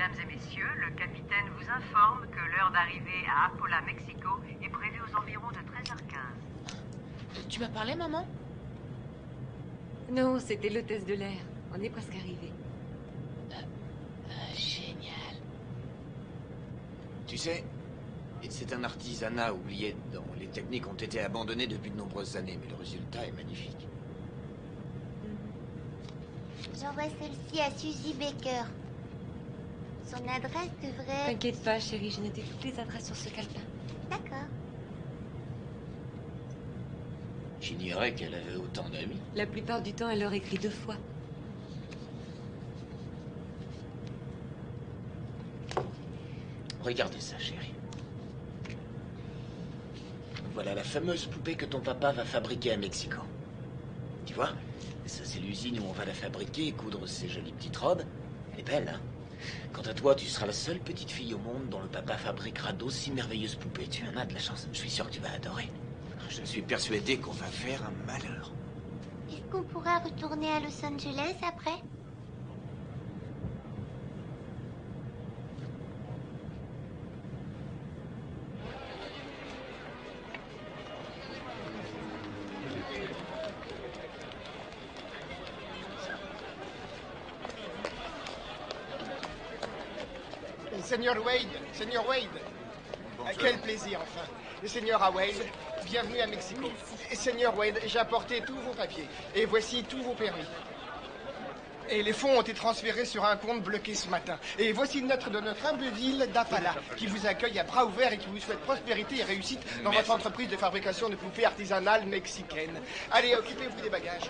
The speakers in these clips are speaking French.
Mesdames et messieurs, le capitaine vous informe que l'heure d'arrivée à Apola, Mexico est prévue aux environs de 13h15. Tu m'as parlé, maman? Non, c'était l'hôtesse de l'air. On est presque arrivé. Génial. Tu sais, c'est un artisanat oublié dont les techniques ont été abandonnées depuis de nombreuses années, mais le résultat est magnifique. J'envoie celle-ci à Suzy Baker. Son adresse devrait... T'inquiète pas, chérie, j'ai noté toutes les adresses sur ce calepin. D'accord. J'ignorais qu'elle avait autant d'amis. La plupart du temps, elle leur écrit 2 fois. Regardez ça, chérie. Voilà la fameuse poupée que ton papa va fabriquer à Mexico. Tu vois? Ça, c'est l'usine où on va la fabriquer et coudre ces jolies petites robes. Elle est belle, hein? Quant à toi, tu seras la seule petite fille au monde dont le papa fabriquera d'aussi merveilleuses poupées. Tu en as de la chance. Je suis sûr que tu vas adorer. Je suis persuadé qu'on va faire un malheur. Est-ce qu'on pourra retourner à Los Angeles après? Seigneur Wade, quel plaisir enfin. Le Seigneur Wade, bienvenue à Mexico. Seigneur Wade, j'ai apporté tous vos papiers et voici tous vos permis. Et les fonds ont été transférés sur un compte bloqué ce matin. Et voici une note de notre humble ville d'Apala, qui vous accueille à bras ouverts et qui vous souhaite prospérité et réussite dans votre entreprise de fabrication de poupées artisanales mexicaines. Allez, occupez-vous des bagages.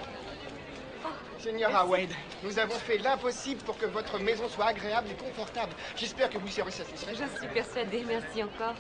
Seigneur Wade, nous avons fait l'impossible pour que votre maison soit agréable et confortable. J'espère que vous serez satisfait. J'en suis persuadée, merci encore.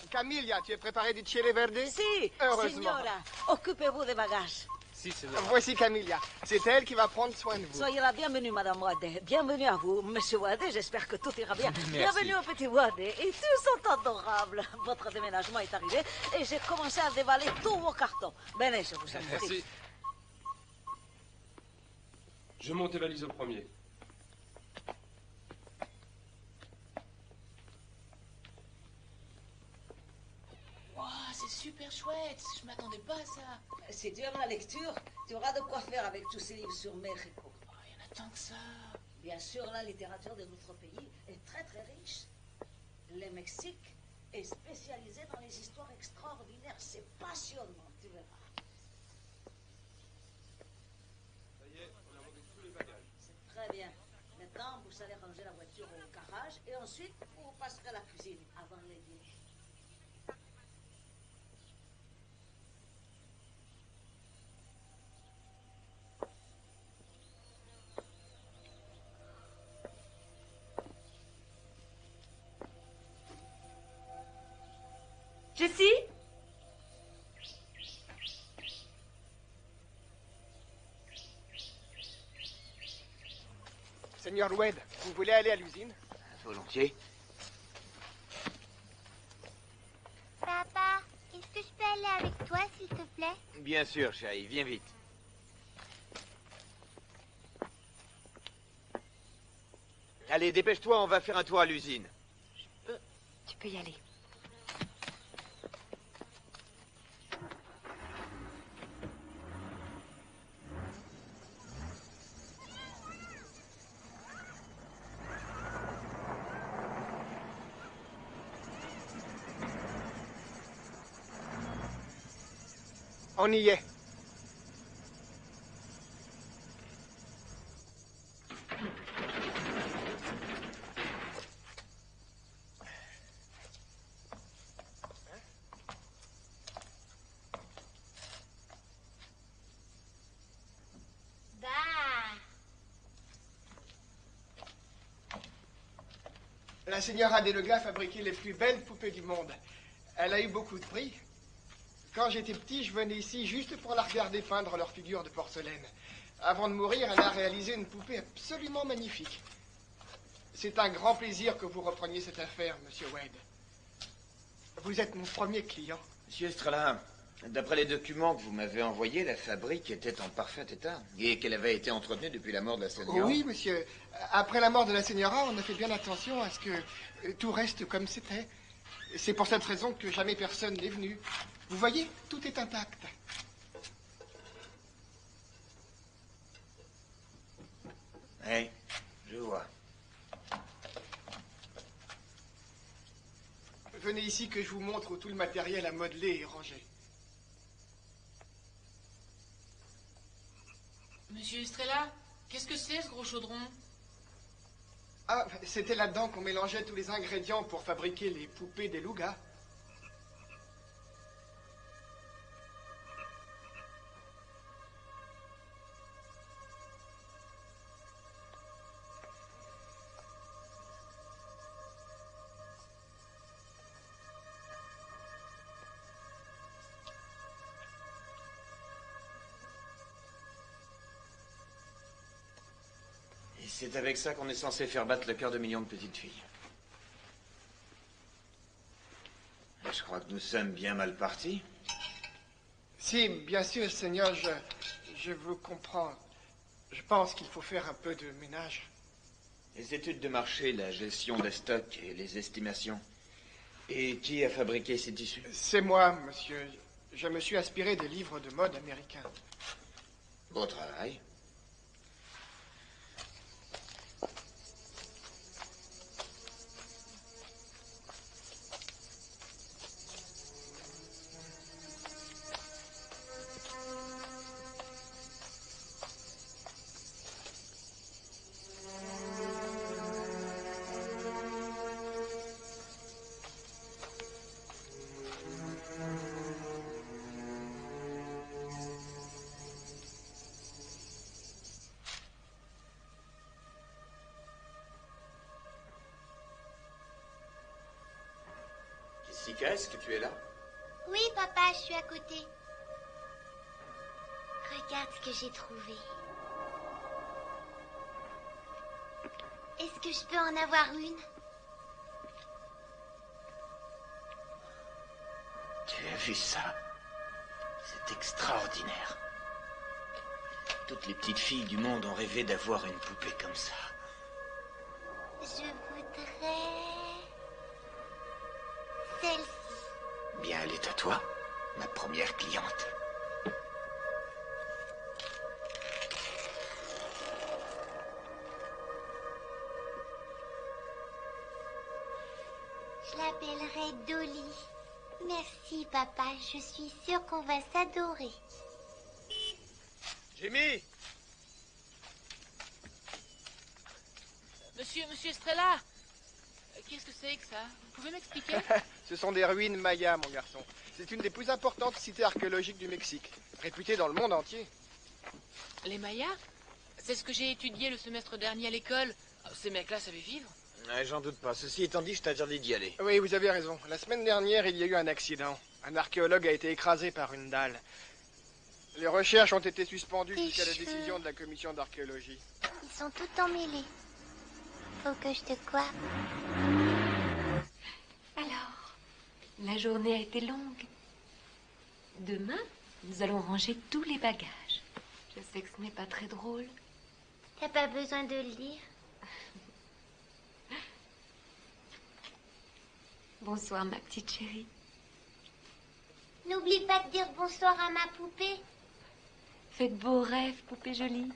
Camilla, tu es préparée du chile verde? Si, heureusement. signora, occupez-vous des bagages. Si, c'est Voici Camilla. C'est elle qui va prendre soin de vous. Soyez la bienvenue, Madame Wade. Bienvenue à vous, Monsieur Wade. J'espère que tout ira bien. Bienvenue au petit Wade. Et tous sont adorables. Votre déménagement est arrivé et j'ai commencé à dévaler tous vos cartons. Venez, je vous en prie. Merci. Je monte tes valises au premier. Wow, c'est super chouette. Je m'attendais pas à ça. Si tu aimes la lecture, tu auras de quoi faire avec tous ces livres sur Mexico. Oh, il y en a tant que ça. Bien sûr, la littérature de notre pays est très très riche. Le Mexique est spécialisé dans les histoires extraordinaires. C'est passionnant, tu verras. Ça y est, on a monté tous les bagages. C'est très bien. Maintenant, vous allez ranger la voiture au garage et ensuite, vous passerez à la cuisine avant le dîner. Jessie? Seigneur Wade, vous voulez aller à l'usine? Volontiers. Papa, est-ce que je peux aller avec toi, s'il te plaît? Bien sûr, chérie, viens vite. Allez, dépêche-toi, on va faire un tour à l'usine. Tu peux y aller. On y est. Bah. La señora Delega a fabriqué les plus belles poupées du monde. Elle a eu beaucoup de prix. Quand j'étais petit, je venais ici juste pour la regarder peindre leurs figures de porcelaine. Avant de mourir, elle a réalisé une poupée absolument magnifique. C'est un grand plaisir que vous repreniez cette affaire, Monsieur Wade. Vous êtes mon premier client. Monsieur Estrella, d'après les documents que vous m'avez envoyés, la fabrique était en parfait état et qu'elle avait été entretenue depuis la mort de la Señora. Oui, monsieur. Après la mort de la Señora, on a fait bien attention à ce que tout reste comme c'était. C'est pour cette raison que jamais personne n'est venu. Vous voyez, tout est intact. Oui, je vois. Venez ici que je vous montre où tout le matériel à modeler est rangé. Monsieur Estrella, qu'est-ce que c'est ce gros chaudron? Ah, c'était là-dedans qu'on mélangeait tous les ingrédients pour fabriquer les poupées des Lugas. C'est avec ça qu'on est censé faire battre le cœur de millions de petites filles. Et je crois que nous sommes bien mal partis. Si, bien sûr, Seigneur, je vous comprends. Je pense qu'il faut faire un peu de ménage. Les études de marché, la gestion des stocks et les estimations. Et qui a fabriqué ces tissus? C'est moi, monsieur. Je me suis inspiré des livres de mode américains. Beau travail. Jessica, est-ce que tu es là? Oui, papa, je suis à côté. Regarde ce que j'ai trouvé. Est-ce que je peux en avoir une? Tu as vu ça? C'est extraordinaire. Toutes les petites filles du monde ont rêvé d'avoir une poupée comme ça. Je voudrais... celle-ci. Bien, elle est à toi, ma première cliente. Je l'appellerai Dolly. Merci, papa. Je suis sûre qu'on va s'adorer. Jimmy! Monsieur Estrella, qu'est-ce que c'est que ça? Vous pouvez m'expliquer? Ce sont des ruines mayas, mon garçon. C'est une des plus importantes cités archéologiques du Mexique, réputée dans le monde entier. Les Mayas? C'est ce que j'ai étudié le semestre dernier à l'école. Ces mecs-là savaient vivre? J'en doute pas. Ceci étant dit, je t'interdis d'y aller. Oui, vous avez raison. La semaine dernière, il y a eu un accident. Un archéologue a été écrasé par une dalle. Les recherches ont été suspendues Tes jusqu'à la cheveux. décision de la commission d'archéologie. Ils sont tout emmêlés. Faut que je te coiffe. Alors, la journée a été longue. Demain, nous allons ranger tous les bagages. Je sais que ce n'est pas très drôle. T'as pas besoin de le dire. Bonsoir, ma petite chérie. N'oublie pas de dire bonsoir à ma poupée. Faites beaux rêves, poupée jolie.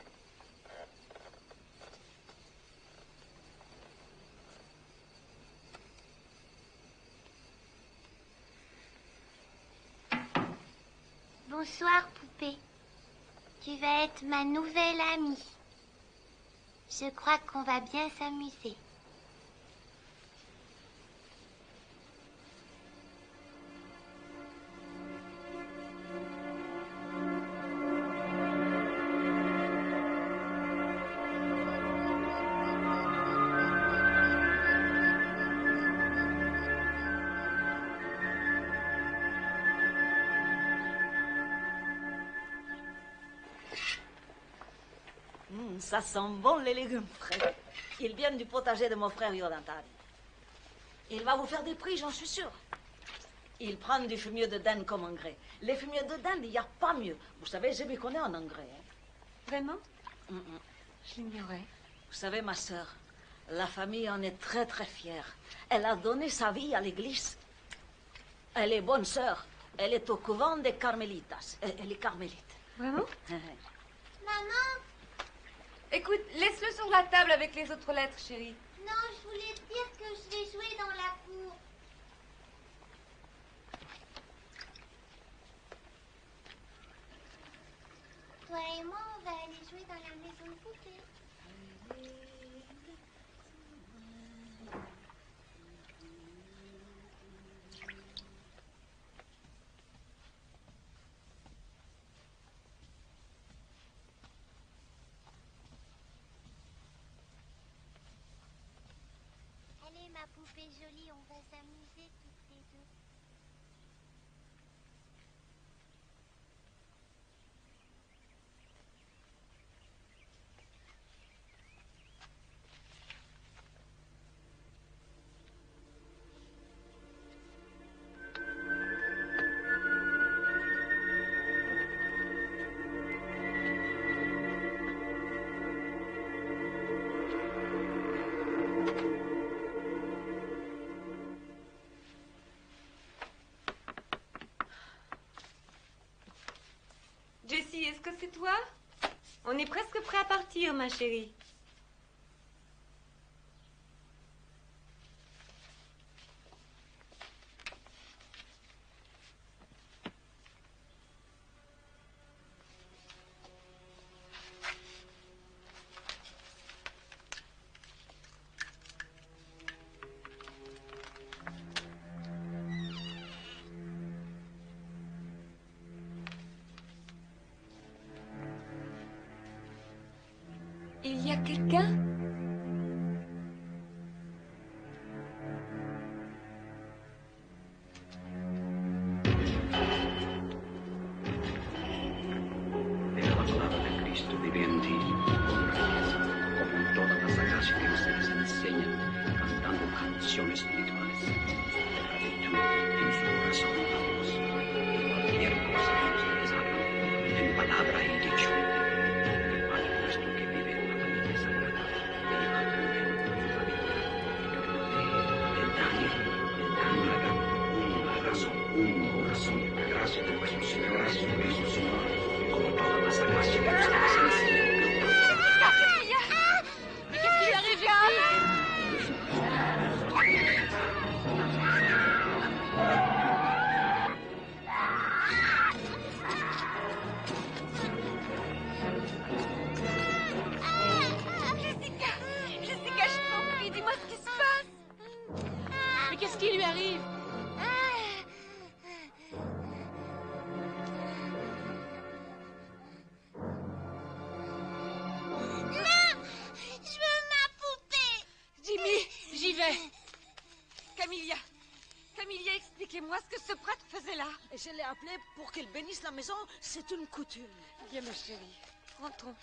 Bonsoir, poupée. Tu vas être ma nouvelle amie. Je crois qu'on va bien s'amuser. Ça sent bon les légumes frais. Ils viennent du potager de mon frère Yodantari. Il va vous faire des prix, j'en suis sûre. Il prend du fumier de dinde comme engrais. Les fumiers de dinde, il n'y a pas mieux. Vous savez, je m'y connais en engrais. Hein. Vraiment? Je l'ignorais. Vous savez, ma sœur, la famille en est très très fière. Elle a donné sa vie à l'église. Elle est bonne sœur. Elle est au couvent des Carmélitas. Elle est carmélite. Vraiment? Maman, Écoute, laisse-le sur la table avec les autres lettres, chérie. non, je voulais te dire que je vais jouer dans la cour. Toi et moi, on va aller jouer dans la maison de poupée. Allez, ma poupée jolie, on va s'amuser toutes les deux. Jessie, est-ce que c'est toi? On est presque prêt à partir, ma chérie. Il y a quelqu'un? Pero la palabra de Cristo vive en ti, con grandeza, como en todas las sagradas que ustedes enseñan, cantando canciones espirituales. De gratitud en su corazón a Dios. Y cualquier cosa que ustedes hagan, en palabra y dicho, el Padre nuestro que vive en la familia sagrada, viva también en su familia. Le dan una razón, un corazón, la gracia de nuestro Señor Jesucristo, como todas las gracias que ustedes enseñan. Mais qu'est-ce qui lui arrive, Jessie? Jessica, je t'en prie, dis-moi ce qui se passe. Mais qu'est-ce qui lui arrive? Je veux ma poupée. Jimmy, J'y vais. Camilla, expliquez-moi ce que ce prêtre faisait là. Et je l'ai appelé pour qu'il bénisse la maison. C'est une coutume. Viens, ma chérie, rentrons.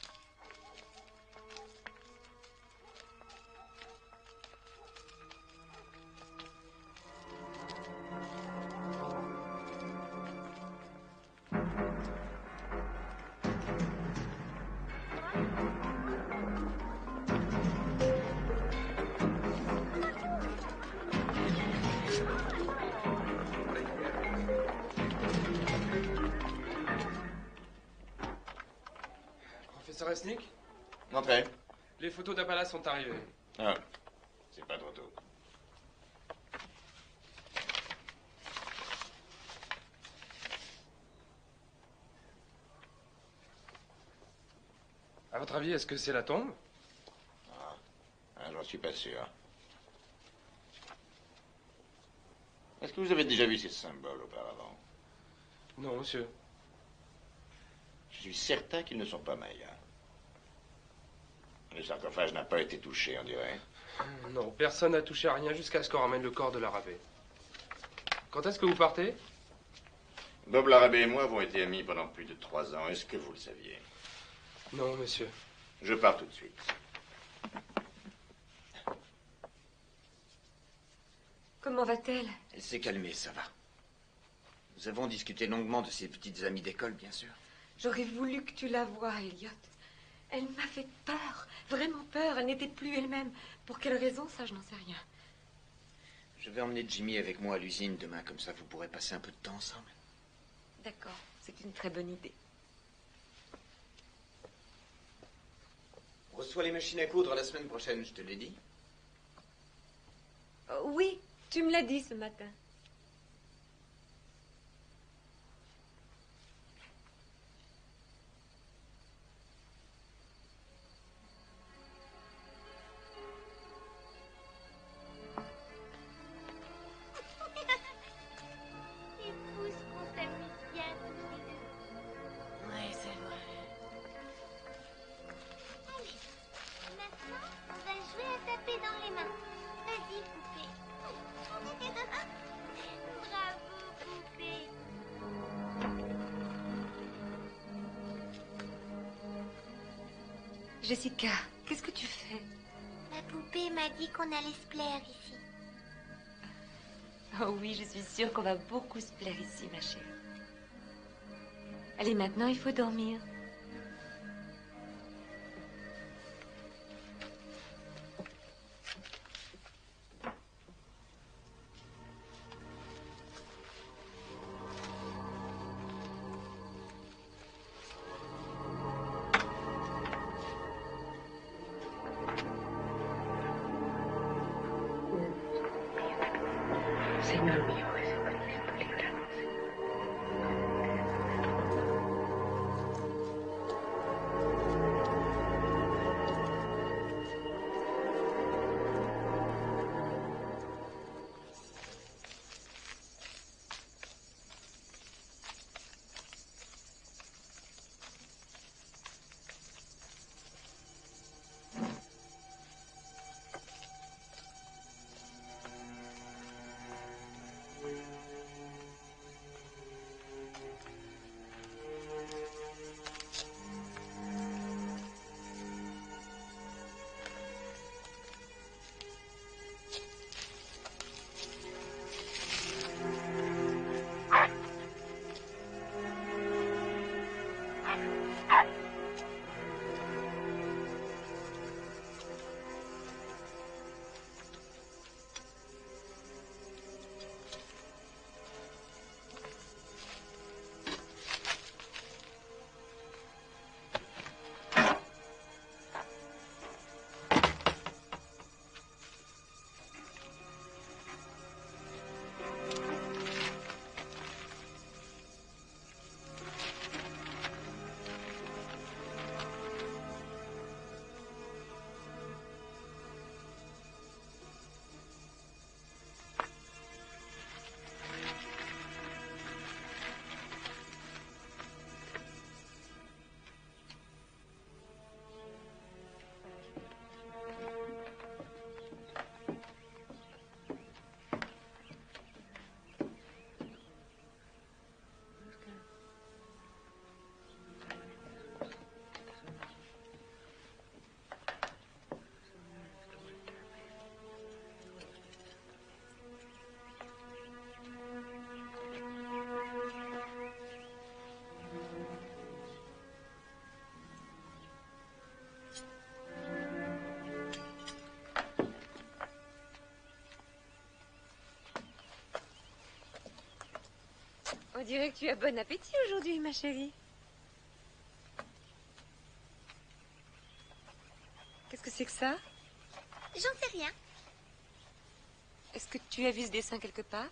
Professeur Esnick, Entrez. les photos d'Apala sont arrivées. Ah, c'est pas trop tôt. À votre avis, est-ce que c'est la tombe? J'en suis pas sûr. Est-ce que vous avez déjà vu ces symboles auparavant? Non, monsieur. Je suis certain qu'ils ne sont pas mayas. Le sarcophage n'a pas été touché, on dirait. Non, personne n'a touché à rien jusqu'à ce qu'on ramène le corps de l'arabé. Quand est-ce que vous partez? Bob Larabé et moi avons été amis pendant plus de 3 ans. Est-ce que vous le saviez? Non, monsieur. Je pars tout de suite. Comment va-t-elle? Elle s'est calmée, ça va. Nous avons discuté longuement de ses petites amies d'école, bien sûr. J'aurais voulu que tu la voies, Elliot. Elle m'a fait peur, vraiment peur. Elle n'était plus elle-même. Pour quelle raison, ça, je n'en sais rien. Je vais emmener Jimmy avec moi à l'usine demain, comme ça vous pourrez passer un peu de temps ensemble. D'accord, c'est une très bonne idée. On reçoit les machines à coudre la semaine prochaine, je te l'ai dit. Oui, tu me l'as dit ce matin. Jessica, qu'est-ce que tu fais? La poupée m'a dit qu'on allait se plaire ici. Oh oui, je suis sûre qu'on va beaucoup se plaire ici, ma chérie. Allez, maintenant, il faut dormir. Señor mío, líbranos. On dirait que tu as bon appétit aujourd'hui, ma chérie. Qu'est-ce que c'est que ça? J'en sais rien. Est-ce que tu as vu ce dessin quelque part?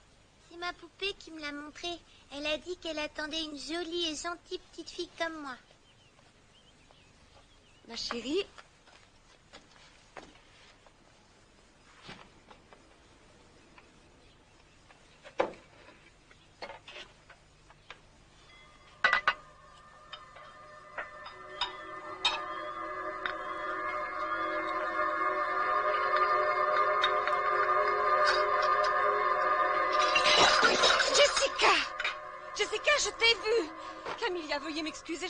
C'est ma poupée qui me l'a montré. Elle a dit qu'elle attendait une jolie et gentille petite fille comme moi. Ma chérie... Jessica, je t'ai vue. Camilla, veuillez m'excuser.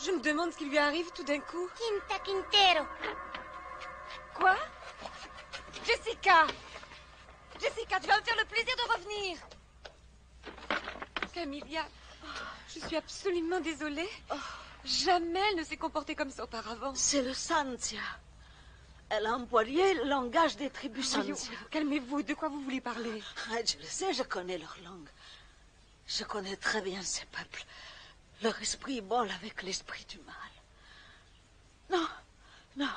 Je me demande ce qui lui arrive tout d'un coup. Quinta Quintero. Quoi? Jessica! Jessica, tu vas me faire le plaisir de revenir. Camilla, je suis absolument désolée. Jamais elle ne s'est comportée comme ça auparavant. C'est le Santia. Elle a employé le langage des tribus Voyons, Santia. calmez-vous, de quoi vous voulez parler? Je le sais, je connais leur langue. Je connais très bien ces peuples. Leur esprit vole avec l'esprit du mal. Non, non.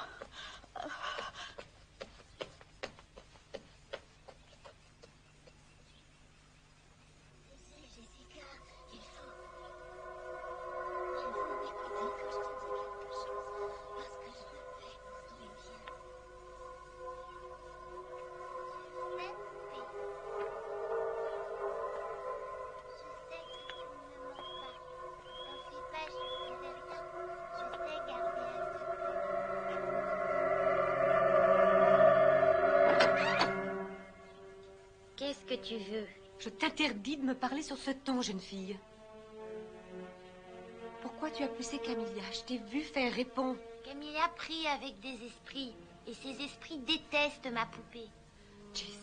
Qu'est-ce que tu veux? Je t'interdis de me parler sur ce ton, jeune fille. Pourquoi tu as poussé Camilla? Je t'ai vu faire répondre. Camilla prie avec des esprits. Et ces esprits détestent ma poupée. Jessie.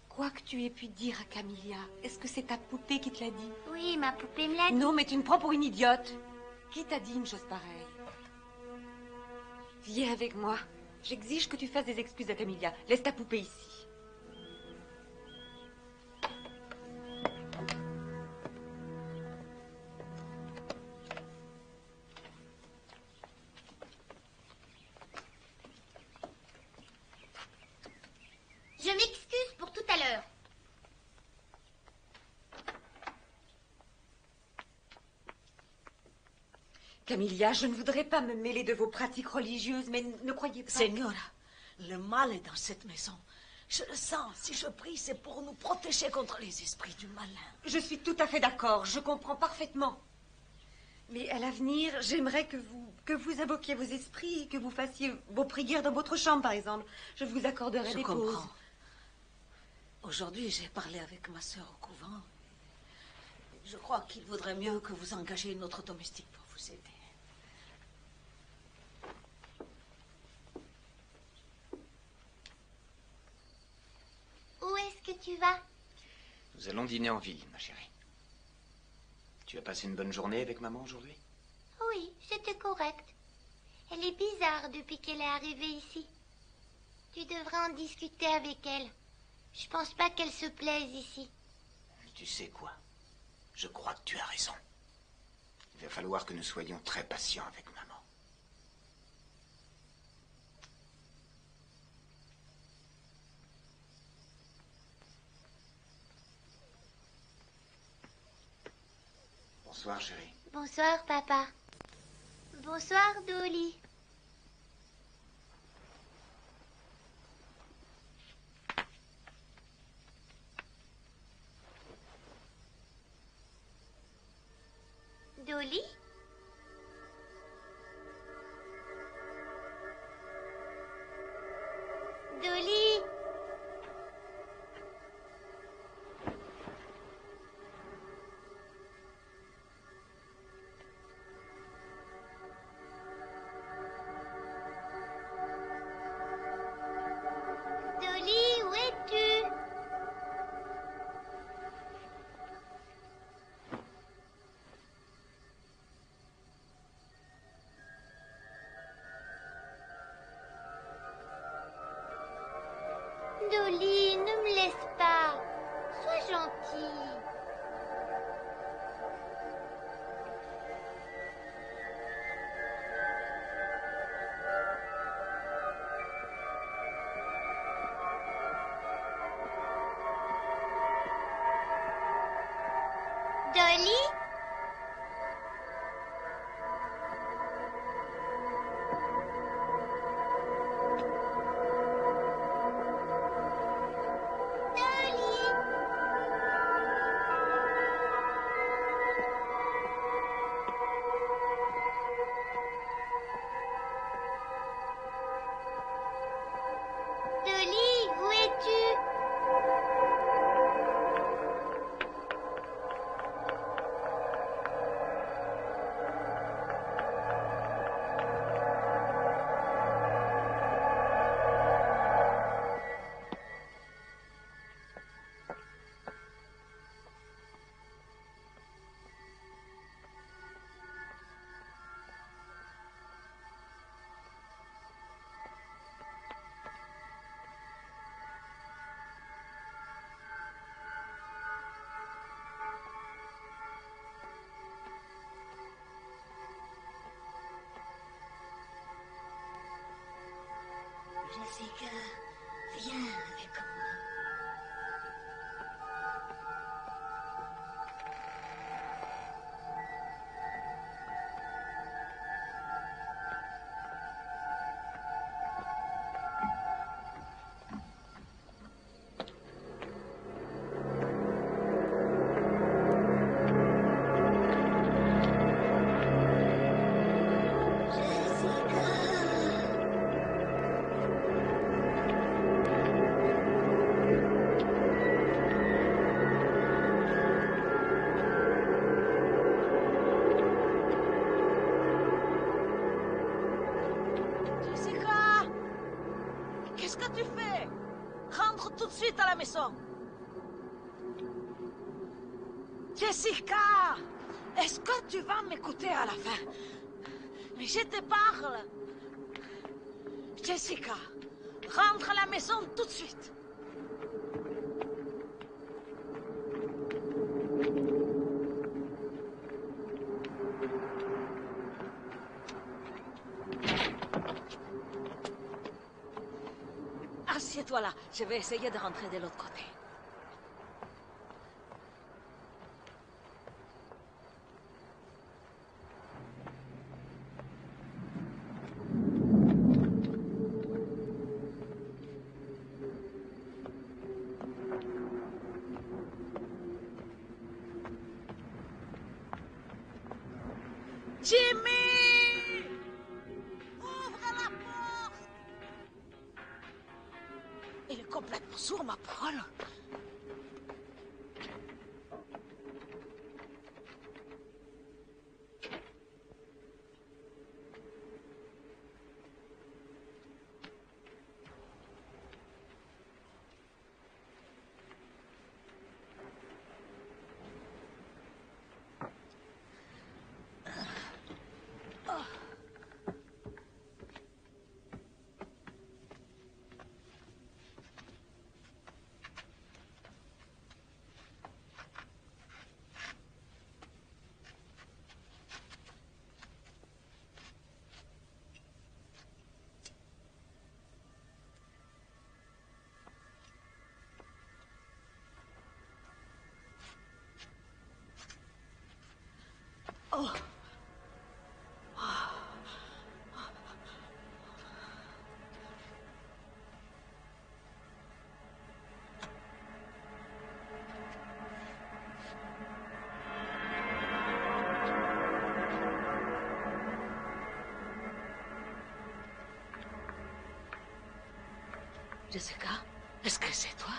Quoi que tu aies pu dire à Camilla, est-ce que c'est ta poupée qui te l'a dit? Oui, ma poupée me l'a dit. Non, mais tu me prends pour une idiote. Qui t'a dit une chose pareille? Viens avec moi. J'exige que tu fasses des excuses à Camilla. Laisse ta poupée ici. Je m'excuse pour tout à l'heure. Camilla, je ne voudrais pas me mêler de vos pratiques religieuses, mais ne croyez pas... Señora, le mal est dans cette maison. Je le sens. Si je prie, c'est pour nous protéger contre les esprits du malin. Je suis tout à fait d'accord. Je comprends parfaitement. Mais à l'avenir, j'aimerais que vous invoquiez vos esprits, que vous fassiez vos prières dans votre chambre, par exemple. Je vous accorderai des pauses. Je comprends. Aujourd'hui, j'ai parlé avec ma sœur au couvent. Je crois qu'il vaudrait mieux que vous engagiez une autre domestique pour vous aider. Où est-ce que tu vas? Nous allons dîner en ville, ma chérie. Tu as passé une bonne journée avec maman aujourd'hui? Oui, c'était correct. Elle est bizarre depuis qu'elle est arrivée ici. Tu devrais en discuter avec elle. Je pense pas qu'elle se plaise ici. Tu sais quoi? Je crois que tu as raison. Il va falloir que nous soyons très patients avec maman. Bonsoir, chérie. Bonsoir, papa. Bonsoir, Dolly. Dolly? Dolly? Dolly, où es-tu? Dolly, ne me laisse pas. Sois gentille. Dolly? Dolly, où es-tu? Jessica, viens avec moi. Jessica! Qu'est-ce que tu fais? Rentre tout de suite à la maison. Jessica! Est-ce que tu vas m'écouter à la fin? Mais je te parle. Jessica, rentre à la maison tout de suite. Assieds-toi là, je vais essayer de rentrer de l'autre côté. Jimmy! Ouvre la porte! Il est complètement sourd, ma parole. Oh. Jessica, est-ce que c'est toi?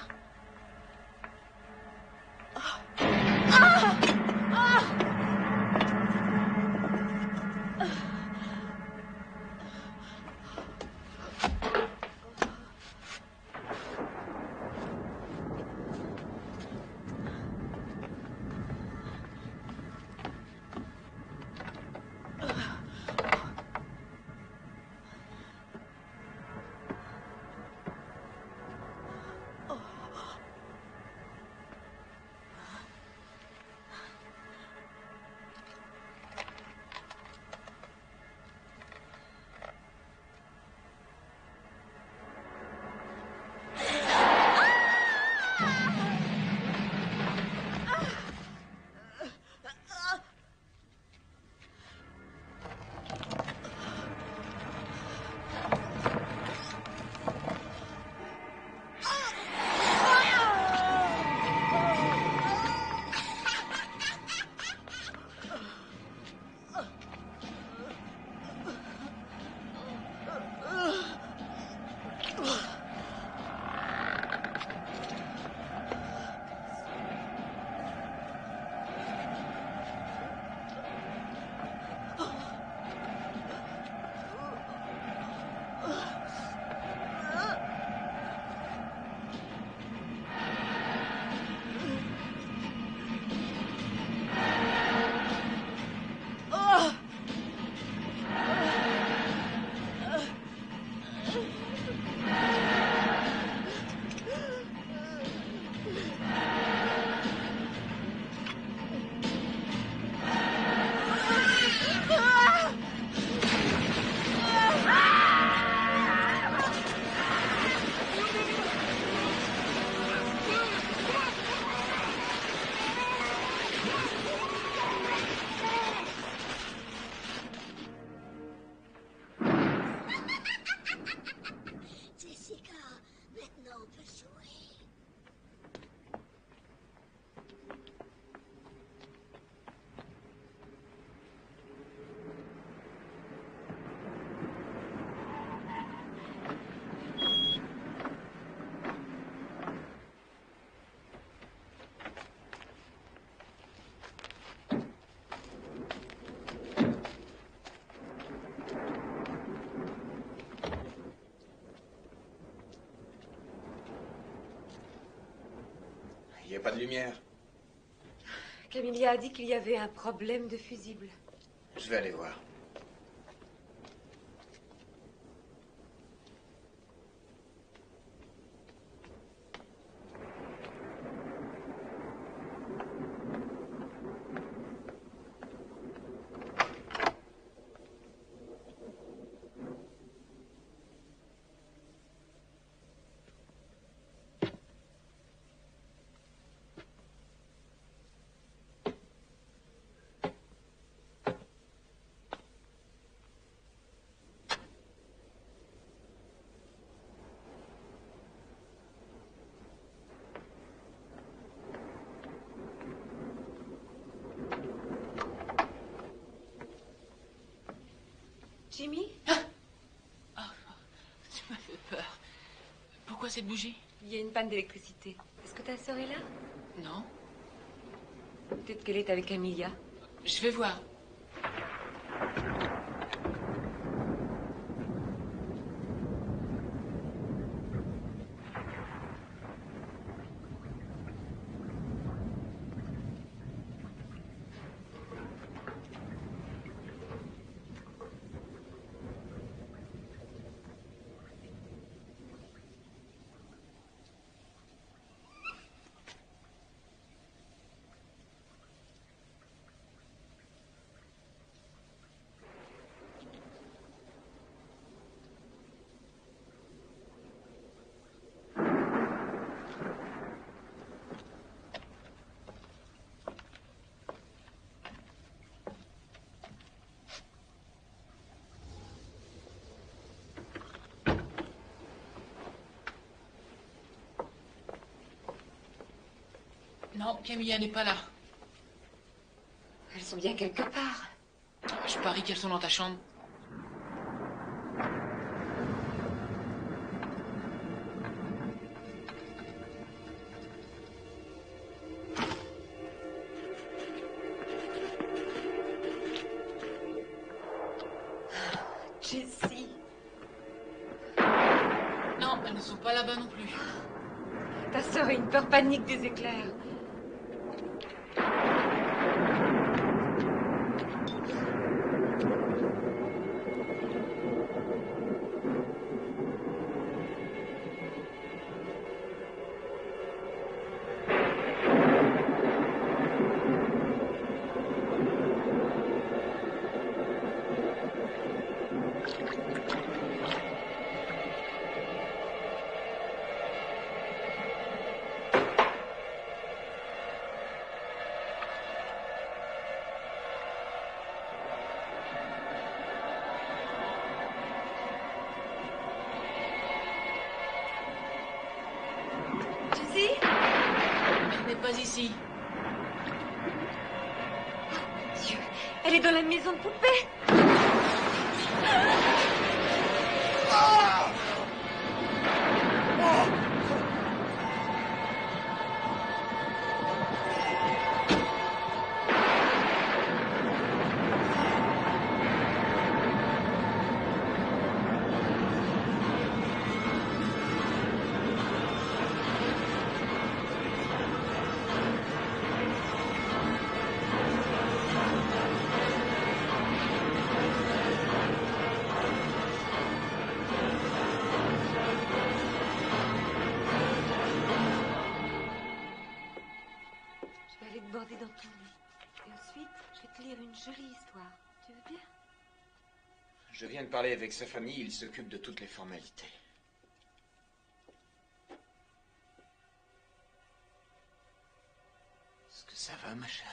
Il n'y a pas de lumière. Camilla a dit qu'il y avait un problème de fusible. Je vais aller voir. Jimmy? Tu m'as fait peur. Pourquoi cette bougie? Il y a une panne d'électricité. Est-ce que ta sœur est là? Non. Peut-être qu'elle est avec Camilla. Je vais voir. Non, Camilla n'est pas là. Elles sont bien quelque part. Je parie qu'elles sont dans ta chambre. Jessie. Non, elles ne sont pas là-bas non plus. Ta sœur a une peur panique des éclairs. Elle n'est pas ici. Dieu, elle est dans la maison de poupée. Je vais aller te border dans ton lit. Et ensuite, je vais te lire une jolie histoire. Tu veux bien? Je viens de parler avec sa famille, il s'occupe de toutes les formalités. Est-ce que ça va, ma chérie?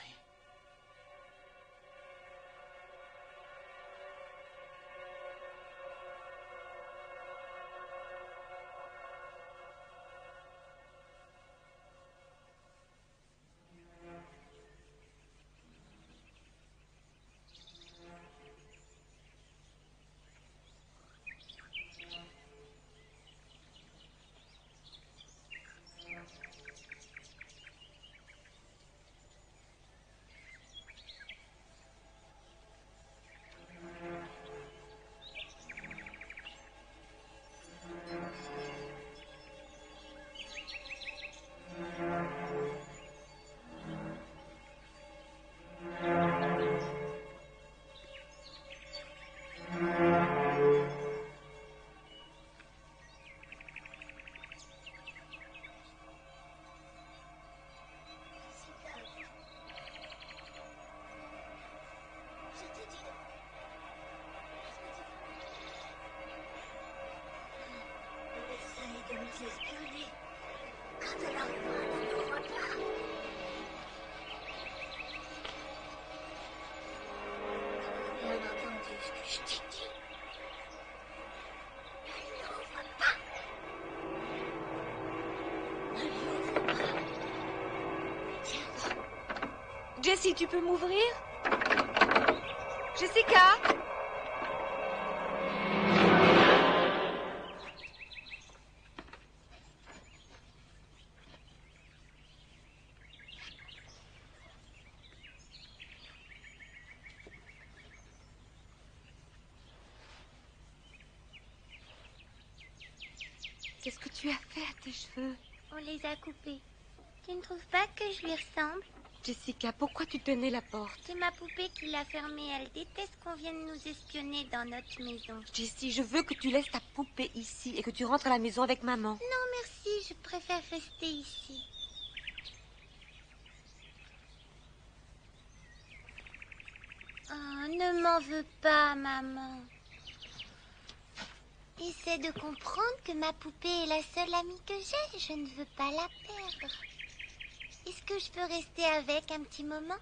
Jessie, tu peux m'ouvrir? Jessica? Qu'est-ce que tu as fait à tes cheveux? On les a coupés. Tu ne trouves pas que je lui ressemble? Jessica, pourquoi tu tenais la porte? C'est ma poupée qui l'a fermée. Elle déteste qu'on vienne nous espionner dans notre maison. Jessie, je veux que tu laisses ta poupée ici et que tu rentres à la maison avec maman. Non, merci. Je préfère rester ici. Oh, ne m'en veux pas, maman. Essaie de comprendre que ma poupée est la seule amie que j'ai. Je ne veux pas la perdre. Est-ce que je peux rester avec un petit moment?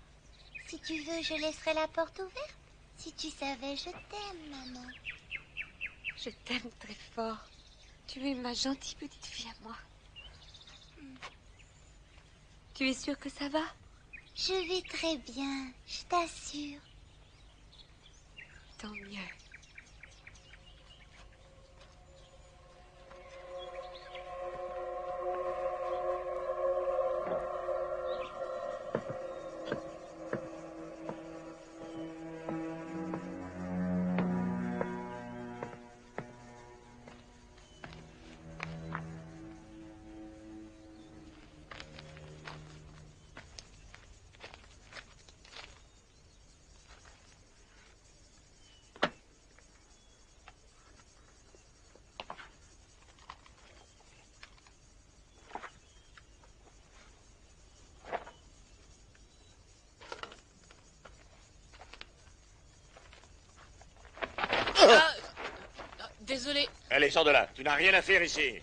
Si tu veux, je laisserai la porte ouverte. Si tu savais, je t'aime, maman. Je t'aime très fort. Tu es ma gentille petite fille à moi. Tu es sûre que ça va? Je vais très bien, je t'assure. Tant mieux. Désolé. Allez, sors de là. Tu n'as rien à faire ici.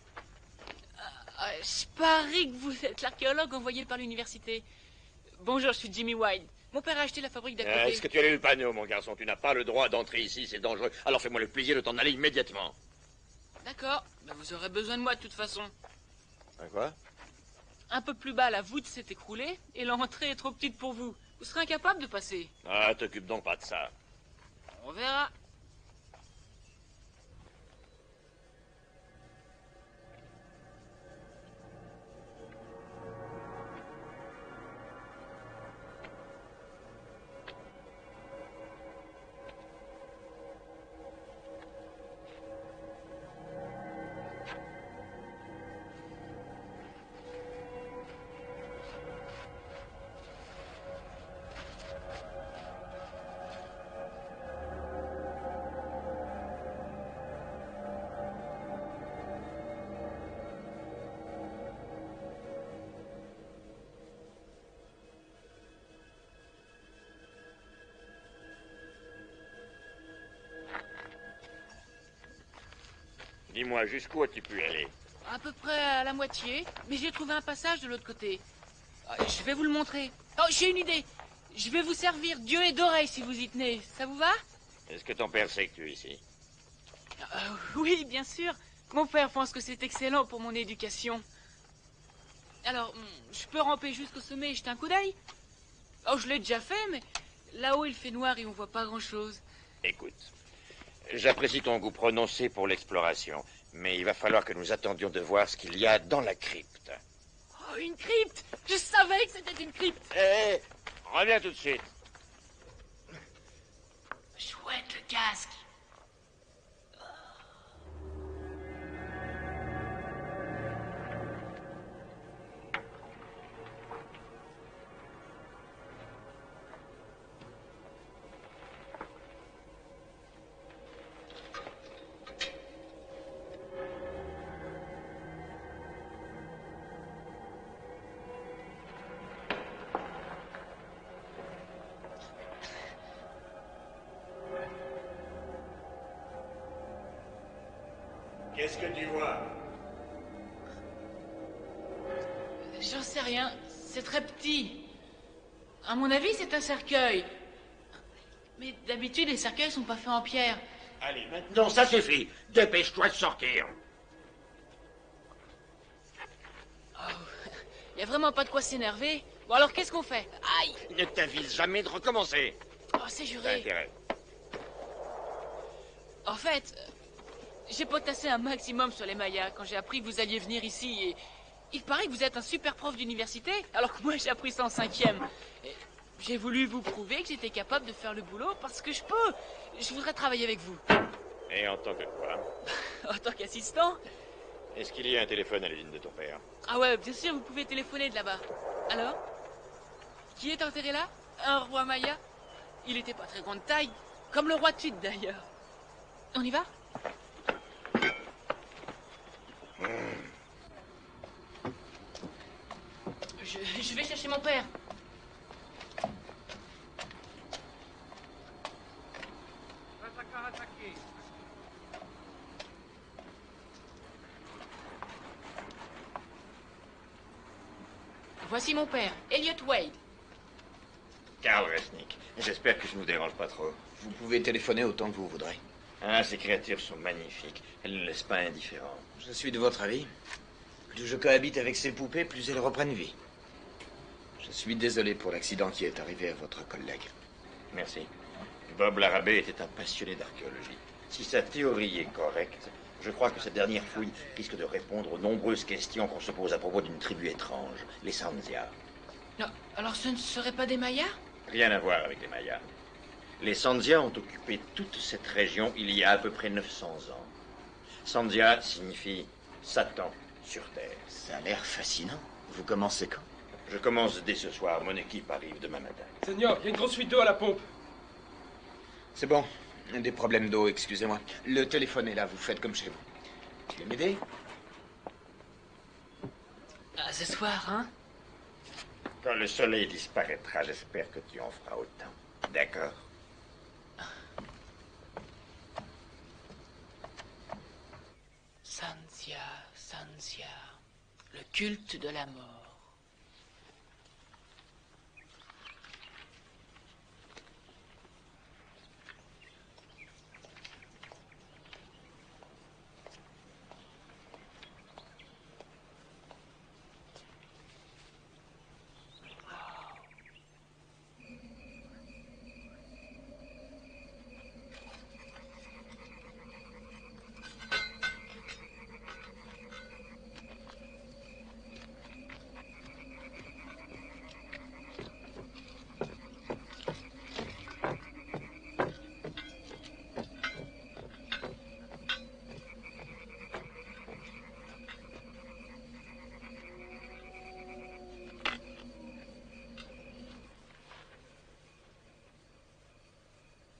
Je parie que vous êtes l'archéologue envoyé par l'université. Bonjour, je suis Jimmy White. Mon père a acheté la fabrique d'à côté. Est-ce que tu as lu le panneau, mon garçon? Tu n'as pas le droit d'entrer ici, c'est dangereux. Alors fais-moi le plaisir de t'en aller immédiatement. D'accord. Ben, vous aurez besoin de moi de toute façon. Quoi? Un peu plus bas, la voûte s'est écroulée et l'entrée est trop petite pour vous. Vous serez incapable de passer. Ah, t'occupe donc pas de ça. On verra. Dis-moi, jusqu'où as-tu pu aller? À peu près à la moitié, mais j'ai trouvé un passage de l'autre côté. Je vais vous le montrer. Oh, j'ai une idée. Je vais vous servir d'yeux et d'oreilles si vous y tenez. Ça vous va? Est-ce que ton père sait que tu es ici? Oui, bien sûr. Mon père pense que c'est excellent pour mon éducation. Alors, je peux ramper jusqu'au sommet et jeter un coup d'œil? Oh, je l'ai déjà fait, mais là-haut il fait noir et on voit pas grand-chose. Écoute, j'apprécie ton goût prononcé pour l'exploration, mais il va falloir que nous attendions de voir ce qu'il y a dans la crypte. Oh, une crypte! Je savais que c'était une crypte! Hé, reviens tout de suite. Chouette, le casque! Qu'est-ce que tu vois? J'en sais rien. C'est très petit. À mon avis, c'est un cercueil. Mais d'habitude, les cercueils sont pas faits en pierre. Allez, maintenant, ça suffit. Dépêche-toi de sortir. Oh, Y a vraiment pas de quoi s'énerver. Bon, alors qu'est-ce qu'on fait? Aïe! Ne t'avise jamais de recommencer. Oh, c'est T'as juré. intérêt. En fait, j'ai potassé un maximum sur les Mayas quand j'ai appris que vous alliez venir ici et... Il paraît que vous êtes un super prof d'université, alors que moi j'ai appris ça en 5e. Et j'ai voulu vous prouver que j'étais capable de faire le boulot parce que je peux. Je voudrais travailler avec vous. Et en tant que quoi? En tant qu'assistant? Est-ce qu'il y a un téléphone à l'usine de ton père? Ah ouais, bien sûr, vous pouvez téléphoner de là-bas. Alors? Qui est enterré là? Un roi Maya? Il était pas très grande taille, comme le roi Tut d'ailleurs. On y va? Je vais chercher mon père. Voici mon père, Elliot Wade. Carl Resnick. J'espère que je ne vous dérange pas trop. Vous pouvez téléphoner autant que vous voudrez. Ah, ces créatures sont magnifiques. Elles ne laissent pas indifférent. Je suis de votre avis. Plus je cohabite avec ces poupées, plus elles reprennent vie. Je suis désolé pour l'accident qui est arrivé à votre collègue. Merci. Bob Larrabee était un passionné d'archéologie. Si sa théorie est correcte, je crois que cette dernière fouille risque de répondre aux nombreuses questions qu'on se pose à propos d'une tribu étrange, les Sandia. Non, alors ce ne seraient pas des Mayas? Rien à voir avec les Mayas. Les Sandia ont occupé toute cette région il y a à peu près 900 ans. Sandia signifie Satan sur Terre. Ça a l'air fascinant. Vous commencez quand? Je commence dès ce soir. Mon équipe arrive demain matin. Seigneur, il y a une grosse fuite d'eau à la pompe. C'est bon. Des problèmes d'eau, excusez-moi. Le téléphone est là, vous faites comme chez vous. Tu veux m'aider? Ah, ce soir, hein? Quand le soleil disparaîtra, j'espère que tu en feras autant. D'accord? Sanzia, Sanzia, le culte de la mort.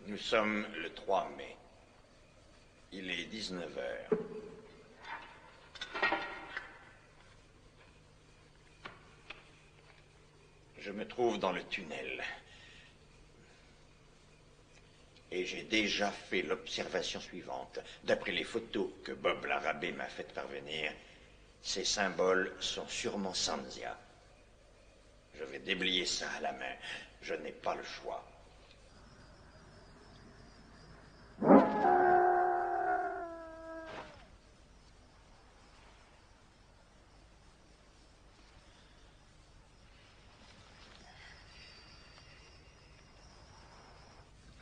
Nous sommes le 3 mai. Il est 19 heures. Je me trouve dans le tunnel. Et j'ai déjà fait l'observation suivante. D'après les photos que Bob Larrabee m'a faites parvenir, ces symboles sont sûrement Sanzia. Je vais déblayer ça à la main. Je n'ai pas le choix.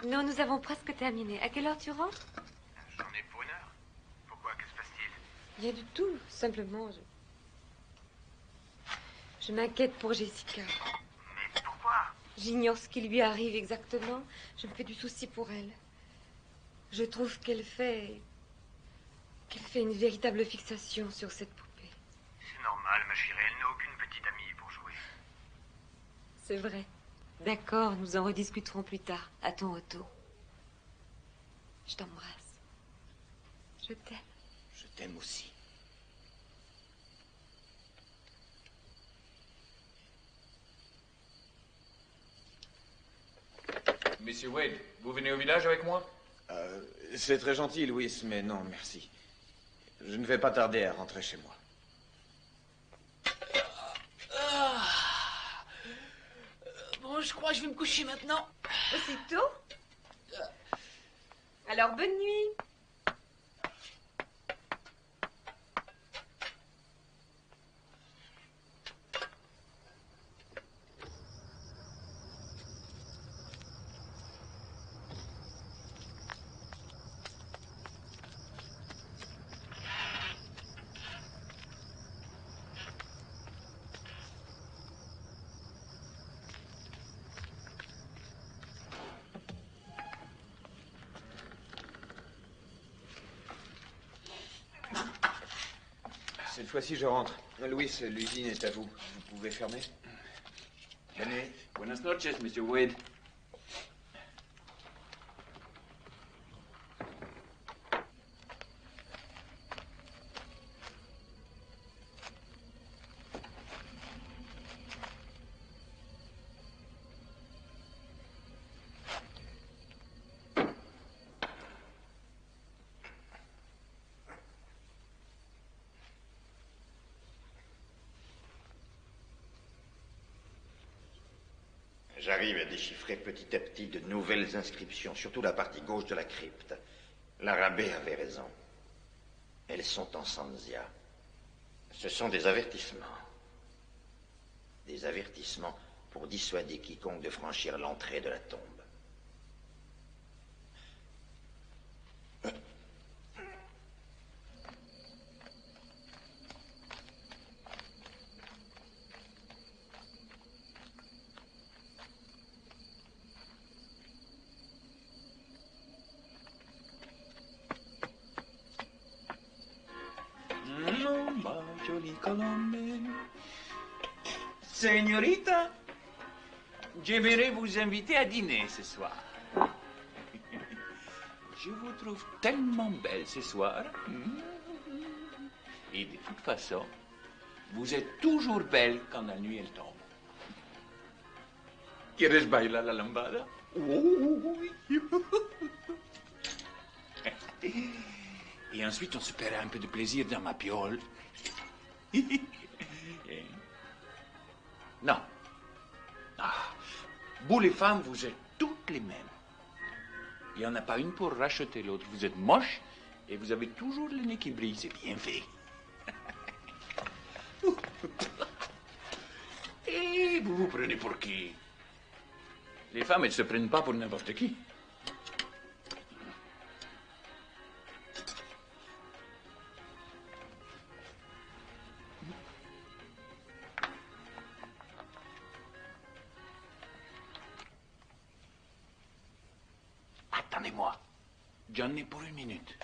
Non, nous avons presque terminé. À quelle heure tu rentres? J'en ai pour une heure. Pourquoi? Que se passe-t-il? Rien du tout. Simplement, je m'inquiète pour Jessica. Mais pourquoi? J'ignore ce qui lui arrive exactement. Je me fais du souci pour elle. Je trouve qu'elle fait une véritable fixation sur cette poupée. C'est normal, ma chérie. Elle n'a aucune petite amie pour jouer. C'est vrai. D'accord, nous en rediscuterons plus tard, à ton retour. Je t'embrasse. Je t'aime. Je t'aime aussi. Monsieur Wade, vous venez au village avec moi? C'est très gentil, Louis, mais non, merci. Je ne vais pas tarder à rentrer chez moi. Bon, je crois que je vais me coucher maintenant. Aussitôt? Alors, bonne nuit. fois-ci, je rentre. Louis, l'usine est à vous. Vous pouvez fermer? Bonne nuit. Buenas noches, Monsieur Wade. J'arrive à déchiffrer petit à petit de nouvelles inscriptions, surtout la partie gauche de la crypte. L'arabé avait raison. Elles sont en Sanzia. Ce sont des avertissements. Des avertissements pour dissuader quiconque de franchir l'entrée de la tombe. Ma jolie colombe. Señorita, j'aimerais vous inviter à dîner ce soir. Je vous trouve tellement belle ce soir. Et de toute façon, vous êtes toujours belle quand la nuit elle tombe. ¿Quieres bailar la lambada? Et ensuite, on se paiera un peu de plaisir dans ma piole. Non. Ah, vous les femmes, vous êtes toutes les mêmes. Il n'y en a pas une pour racheter l'autre. Vous êtes moche et vous avez toujours le nez qui brille. C'est bien fait. Et vous vous prenez pour qui? Les femmes, elles se prennent pas pour n'importe qui. Attendez-moi. J'en ai pour une minute.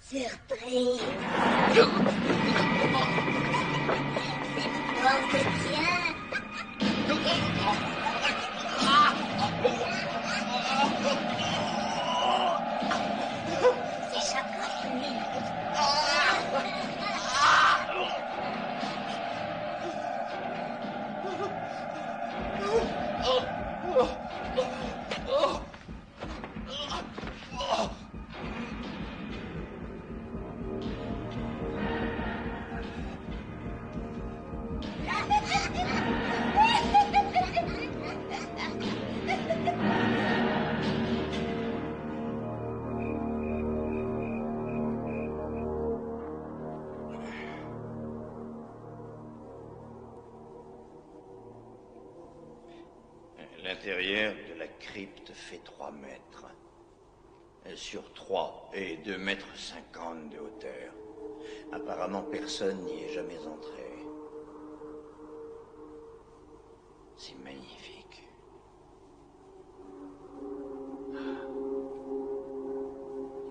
Surprise. Entretien. C'est chocolat. L'intérieur de la crypte fait 3 mètres. Sur 3 et 2,50 mètres de hauteur. Apparemment, personne n'y est jamais entré. C'est magnifique.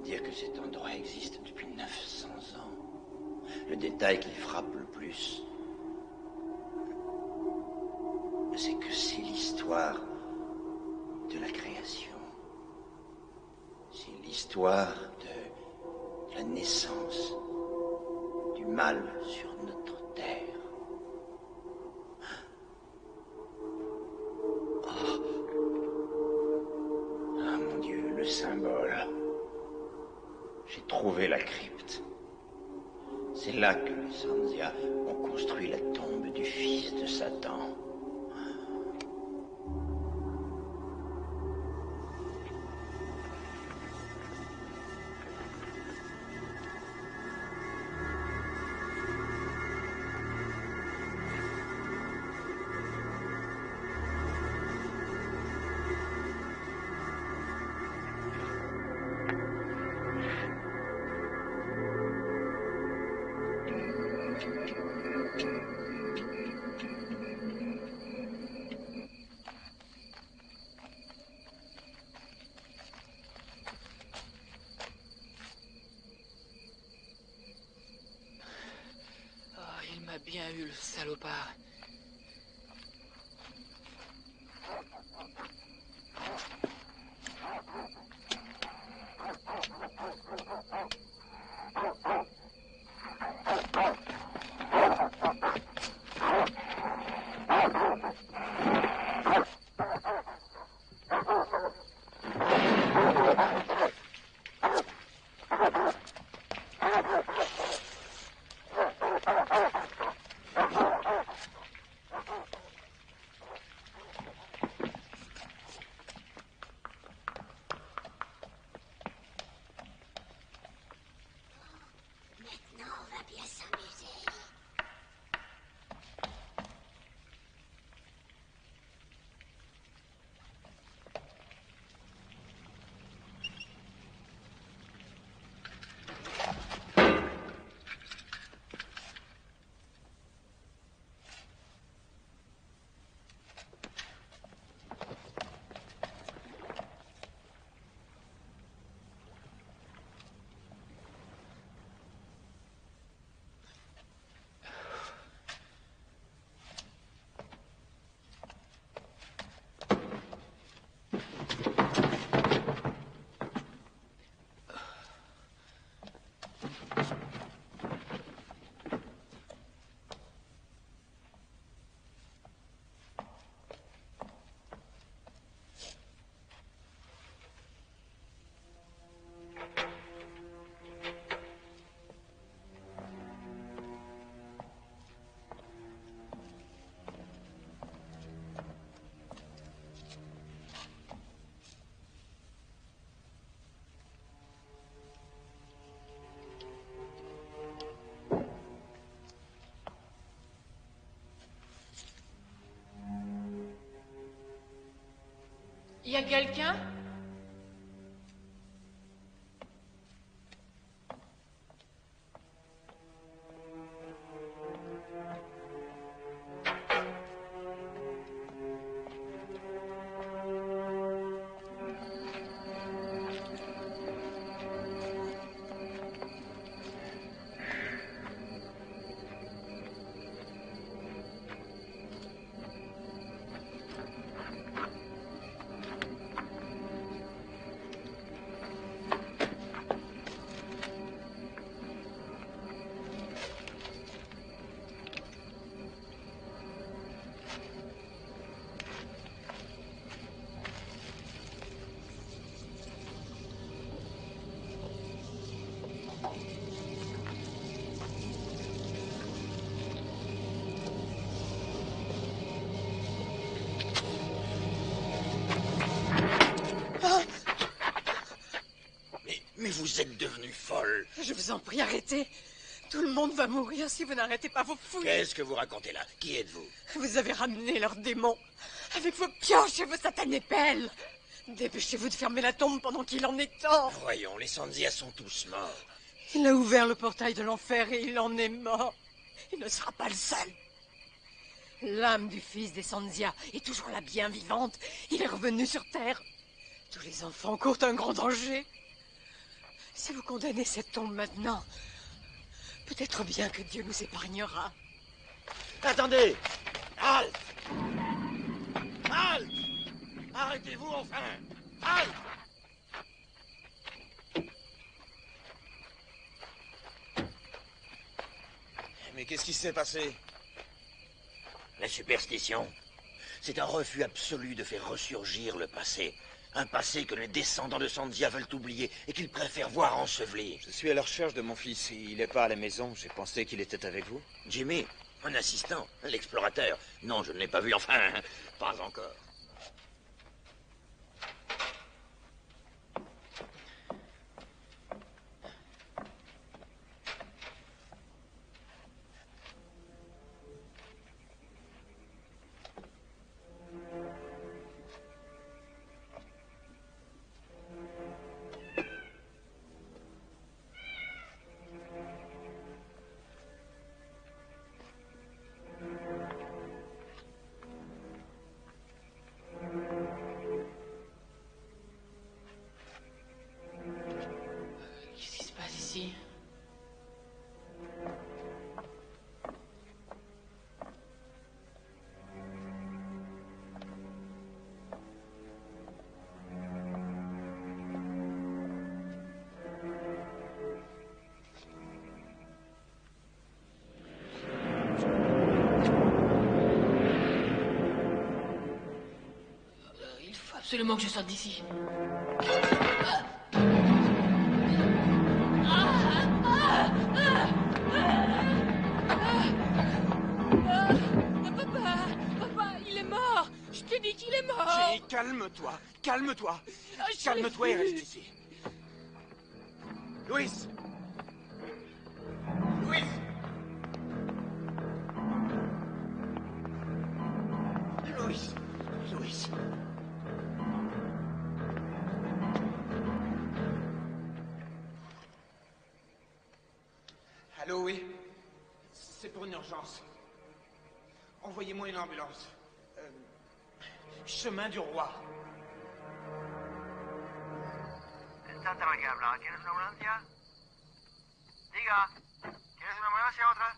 Dire que cet endroit existe depuis 900 ans. Le détail qui frappe le plus, c'est que c'est l'histoire de la création. C'est l'histoire de la naissance du mal sur notre terre. Ah mon Dieu, le symbole. J'ai trouvé la crypte. C'est là que les Sanzia ont construit la tombe du fils de Satan. Bien eu, le salopard. Il y a quelqu'un? Mais vous êtes devenue folle. Je vous en prie, arrêtez. Tout le monde va mourir si vous n'arrêtez pas vos fouilles. Qu'est-ce que vous racontez là? Qui êtes-vous? Vous avez ramené leurs démons avec vos pioches et vos satanées pelles. Dépêchez-vous de fermer la tombe pendant qu'il en est temps. Voyons, les Sanzia sont tous morts. Il a ouvert le portail de l'enfer et il en est mort. Il ne sera pas le seul. L'âme du fils des Sanzia est toujours la bien vivante. Il est revenu sur Terre. Tous les enfants courent un grand danger. Si vous condamnez cette tombe maintenant, peut-être bien que Dieu nous épargnera. Attendez! Halte! Halte! Arrêtez-vous enfin! Halte! Mais qu'est-ce qui s'est passé? La superstition, c'est un refus absolu de faire ressurgir le passé. Un passé que les descendants de Sanzia veulent oublier et qu'ils préfèrent voir enseveli. Je suis à la recherche de mon fils. Il n'est pas à la maison. J'ai pensé qu'il était avec vous. Jimmy, un assistant, l'explorateur. Non, je ne l'ai pas vu, enfin, pas encore. Qu'est-ce qui se passe ici? Il faut absolument que je sorte d'ici. Papa, il est mort. Je t'ai dit qu'il est mort. Jenny, calme-toi. Calme-toi. Calme-toi et reste ici. Louis! Louis! Louis! Louis! Allô, oui? C'est pour une urgence. Envoyez-moi une ambulance. Chemin du Roi. Está tan que hablar. ¿Quieres una ambulancia? Diga. ¿Quieres una ambulancia o otra?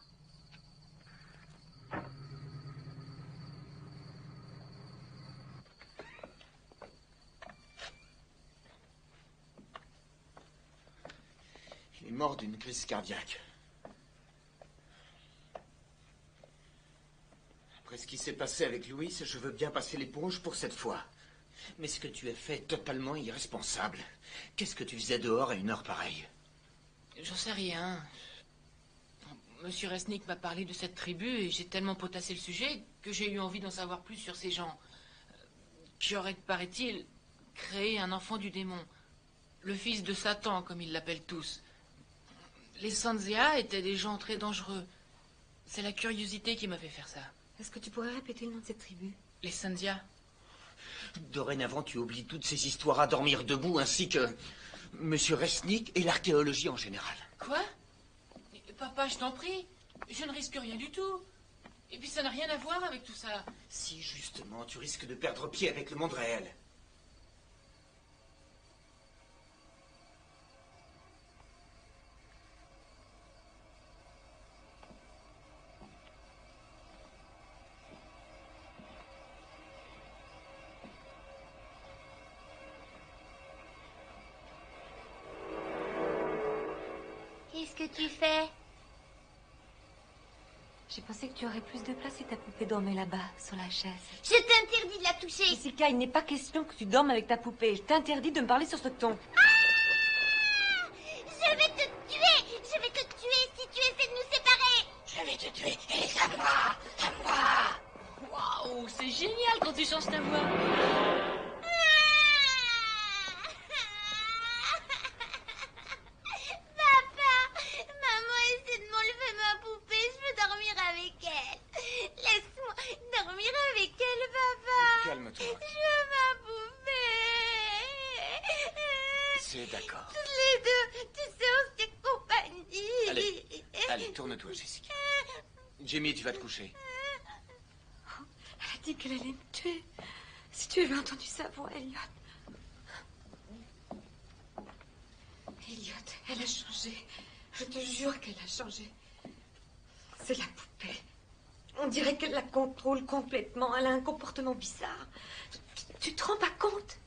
Il est mort d'une crise cardiaque. Après ce qui s'est passé avec Louis, je veux bien passer l'éponge pour cette fois. Mais ce que tu as fait est totalement irresponsable. Qu'est-ce que tu faisais dehors à une heure pareille? J'en sais rien. Monsieur Resnick m'a parlé de cette tribu et j'ai tellement potassé le sujet que j'ai eu envie d'en savoir plus sur ces gens qui auraient, paraît-il, créé un enfant du démon. Le fils de Satan, comme ils l'appellent tous. Les Sanzia étaient des gens très dangereux. C'est la curiosité qui m'a fait faire ça. Est-ce que tu pourrais répéter le nom de cette tribu? Les Sanzia. Dorénavant, tu oublies toutes ces histoires à dormir debout, ainsi que Monsieur Resnick et l'archéologie en général. Quoi? Papa, je t'en prie. Je ne risque rien du tout. Et puis ça n'a rien à voir avec tout ça. Si, justement, tu risques de perdre pied avec le monde réel. Qu'est-ce que tu fais? J'ai pensé que tu aurais plus de place si ta poupée dormait là-bas, sur la chaise. Je t'interdis de la toucher. Jessica, il n'est pas question que tu dormes avec ta poupée. Je t'interdis de me parler sur ce ton. Ah! Je vais te tuer. Je vais te tuer si tu essaies de nous séparer. Je vais te tuer. Elle est à moi. À moi. Waouh, c'est génial quand tu changes ta voix. C'est d'accord. Tous les deux, tu sais, on s'est compagnie. Allez, tourne-toi, Jessica. Jimmy, tu vas te coucher. Elle a dit qu'elle allait me tuer. Si tu avais entendu sa voix, Elliot. Elliot, elle a changé. Je te jure qu'elle a changé. C'est la poupée. On dirait qu'elle la contrôle complètement. Elle a un comportement bizarre. Tu te rends pas compte?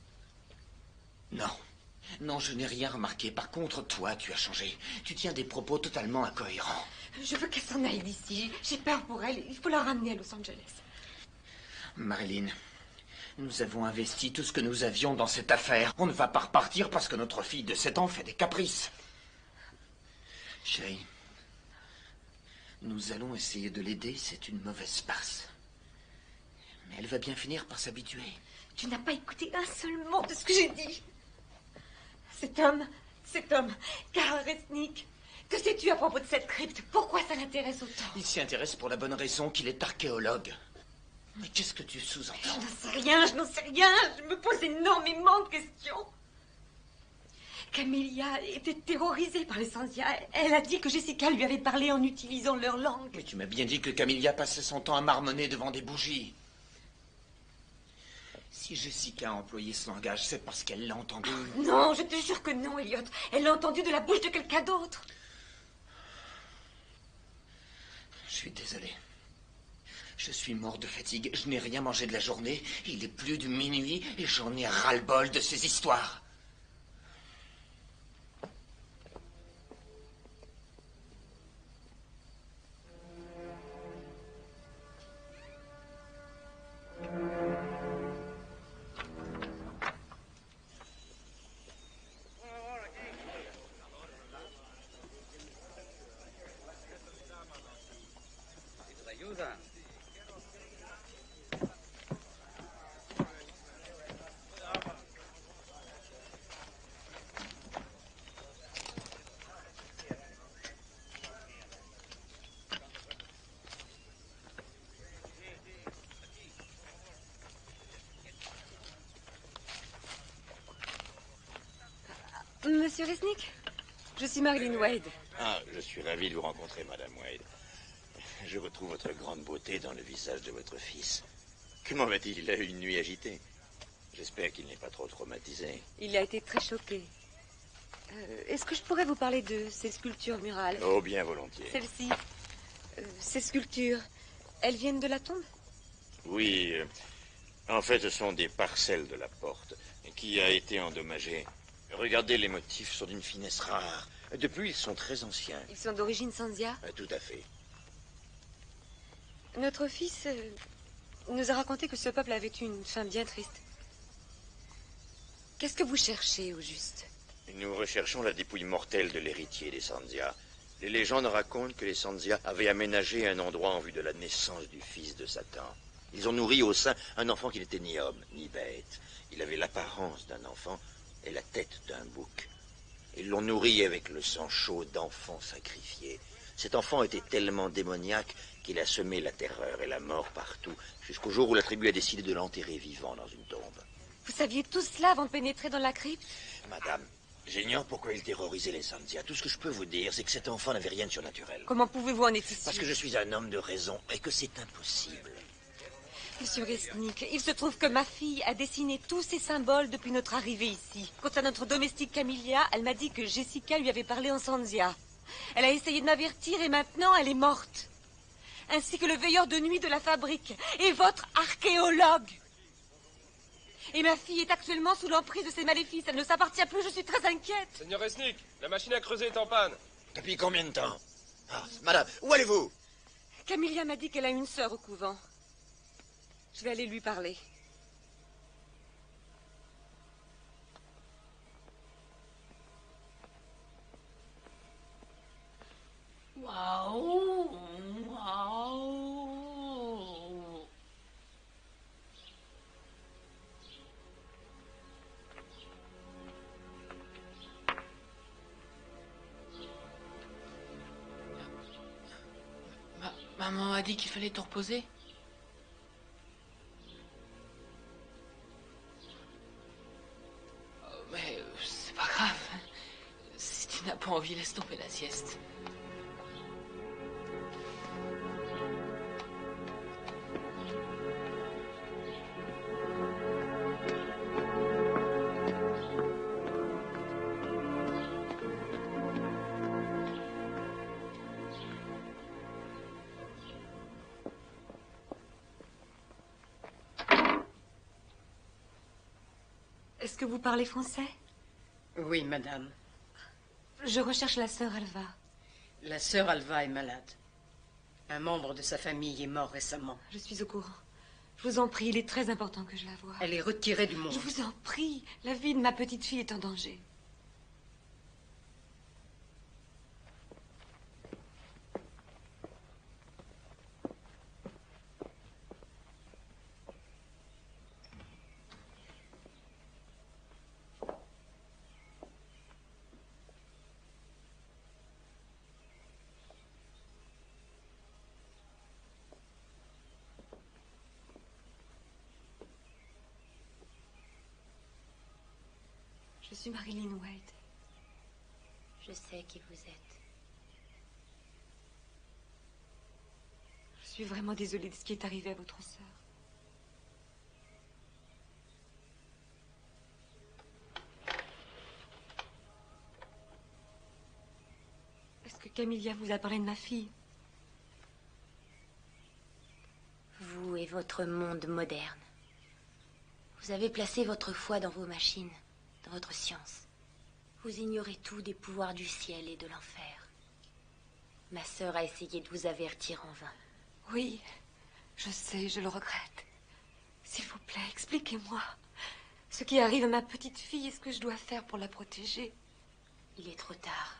Non. Non, je n'ai rien remarqué. Par contre, toi, tu as changé. Tu tiens des propos totalement incohérents. Je veux qu'elle s'en aille d'ici. J'ai peur pour elle. Il faut la ramener à Los Angeles. Marilyn, nous avons investi tout ce que nous avions dans cette affaire. On ne va pas repartir parce que notre fille de 7 ans fait des caprices. Chérie, nous allons essayer de l'aider. C'est une mauvaise farce. Mais elle va bien finir par s'habituer. Tu n'as pas écouté un seul mot de ce que j'ai dit. Cet homme, Karl Resnick, que sais-tu à propos de cette crypte? Pourquoi ça l'intéresse autant? Il s'y intéresse pour la bonne raison qu'il est archéologue. Mais qu'est-ce que tu sous-entends? Je n'en sais rien. Je me pose énormément de questions. Camélia était terrorisée par les Sandia. Elle a dit que Jessica lui avait parlé en utilisant leur langue. Mais tu m'as bien dit que Camélia passait son temps à marmonner devant des bougies. Si Jessica a employé ce langage, c'est parce qu'elle l'a entendu. Non, je te jure que non, Elliot. Elle l'a entendu de la bouche de quelqu'un d'autre. Je suis désolé. Je suis mort de fatigue. Je n'ai rien mangé de la journée. Il est plus de minuit et j'en ai ras-le-bol de ces histoires. Monsieur Resnick, je suis Marilyn Wade. Ah, je suis ravi de vous rencontrer, Madame Wade. Je retrouve votre grande beauté dans le visage de votre fils. Comment va-t-il? Il a eu une nuit agitée. J'espère qu'il n'est pas trop traumatisé. Il a été très choqué. Est-ce que je pourrais vous parler de ces sculptures murales? Oh, bien volontiers. Celles-ci, ces sculptures, elles viennent de la tombe? Oui, en fait, ce sont des parcelles de la porte qui a été endommagée. Regardez, les motifs sont d'une finesse rare. Depuis, ils sont très anciens. Ils sont d'origine Sandia? Tout à fait. Notre fils nous a raconté que ce peuple avait eu une fin bien triste. Qu'est-ce que vous cherchez, au juste? Nous recherchons la dépouille mortelle de l'héritier des Sandia. Les légendes racontent que les Sandia avaient aménagé un endroit en vue de la naissance du fils de Satan. Ils ont nourri au sein un enfant qui n'était ni homme, ni bête. Il avait l'apparence d'un enfant et la tête d'un bouc. Ils l'ont nourri avec le sang chaud d'enfants sacrifiés. Cet enfant était tellement démoniaque qu'il a semé la terreur et la mort partout, jusqu'au jour où la tribu a décidé de l'enterrer vivant dans une tombe. Vous saviez tout cela avant de pénétrer dans la crypte? Madame, j'ignore pourquoi il terrorisait les Sandia. Tout ce que je peux vous dire, c'est que cet enfant n'avait rien de surnaturel. Comment pouvez-vous en être sûr? Parce que je suis un homme de raison et que c'est impossible. Monsieur Resnick, il se trouve que ma fille a dessiné tous ces symboles depuis notre arrivée ici. Quant à notre domestique Camélia, elle m'a dit que Jessica lui avait parlé en Sandia. Elle a essayé de m'avertir et maintenant elle est morte. Ainsi que le veilleur de nuit de la fabrique et votre archéologue. Et ma fille est actuellement sous l'emprise de ces maléfices. Elle ne s'appartient plus, je suis très inquiète. Seigneur Resnick, la machine à creuser est en panne. Depuis combien de temps? Ah, madame, où allez-vous? Camélia m'a dit qu'elle a une sœur au couvent. Je vais aller lui parler. Waouh, waouh. Maman a dit qu'il fallait te reposer. Mais c'est pas grave. pas envie, laisse tomber la sieste. Est-ce que vous parlez français? Oui, madame. Je recherche la sœur Alva. La sœur Alva est malade. Un membre de sa famille est mort récemment. Je suis au courant. Je vous en prie, il est très important que je la voie. Elle est retirée du monde. Je vous en prie, la vie de ma petite fille est en danger. Je suis Marilyn Wade. Je sais qui vous êtes. Je suis vraiment désolée de ce qui est arrivé à votre sœur. Est-ce que Camilla vous a parlé de ma fille? Vous et votre monde moderne. Vous avez placé votre foi dans vos machines, dans votre science. Vous ignorez tout des pouvoirs du ciel et de l'enfer. Ma sœur a essayé de vous avertir en vain. Oui, je sais, je le regrette. S'il vous plaît, expliquez-moi. Ce qui arrive à ma petite fille, est-ce que je dois faire pour la protéger? Il est trop tard.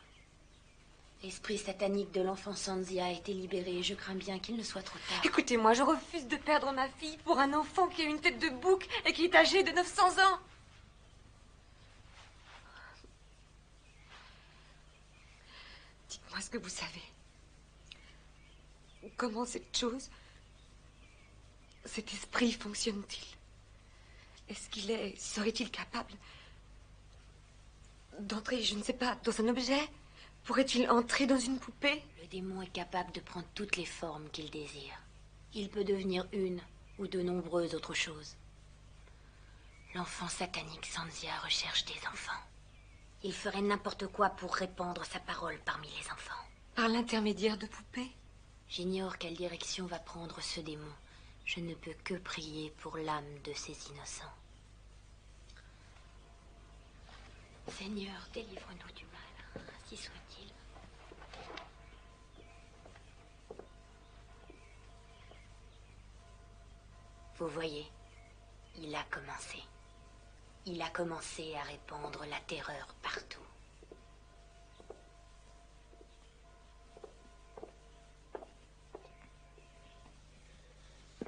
L'esprit satanique de l'enfant Sanzia a été libéré et je crains bien qu'il ne soit trop tard. Écoutez-moi, je refuse de perdre ma fille pour un enfant qui a une tête de bouc et qui est âgé de 900 ans. Dites-moi ce que vous savez. Comment cette chose, cet esprit fonctionne-t-il? Serait-il capable d'entrer, je ne sais pas, dans un objet? Pourrait-il entrer dans une poupée? Le démon est capable de prendre toutes les formes qu'il désire. Il peut devenir une ou de nombreuses autres choses. L'enfant satanique Sanzia recherche des enfants. Il ferait n'importe quoi pour répandre sa parole parmi les enfants. Par l'intermédiaire de poupées? J'ignore quelle direction va prendre ce démon. Je ne peux que prier pour l'âme de ces innocents. Seigneur, délivre-nous du mal, ainsi soit-il. Vous voyez, il a commencé. Il a commencé à répandre la terreur partout.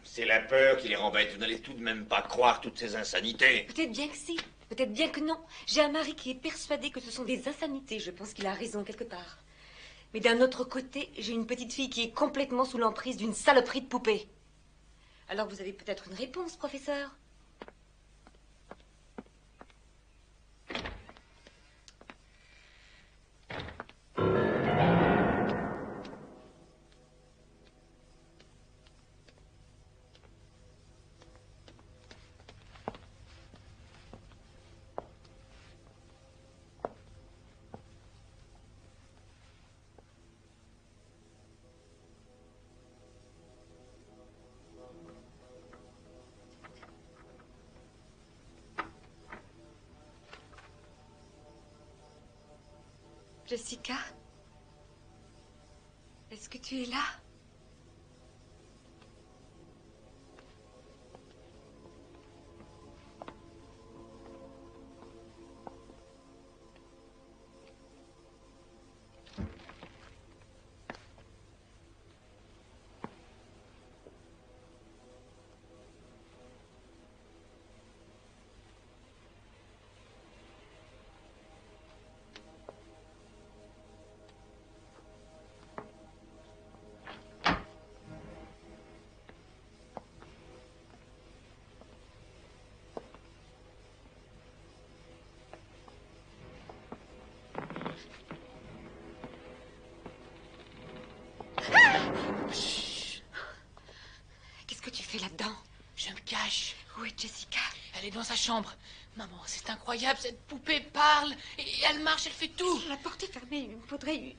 C'est la peur qui les rembête. Vous n'allez tout de même pas croire toutes ces insanités. Peut-être bien que si, peut-être bien que non. J'ai un mari qui est persuadé que ce sont des insanités. Je pense qu'il a raison quelque part. Mais d'un autre côté, j'ai une petite fille qui est complètement sous l'emprise d'une saloperie de poupée. Alors vous avez peut-être une réponse, professeur? Jessica? Est-ce que tu es là? cache. Où est Jessica? Elle est dans sa chambre. Maman, c'est incroyable, cette poupée parle, et elle marche, elle fait tout. La porte est fermée, il me faudrait...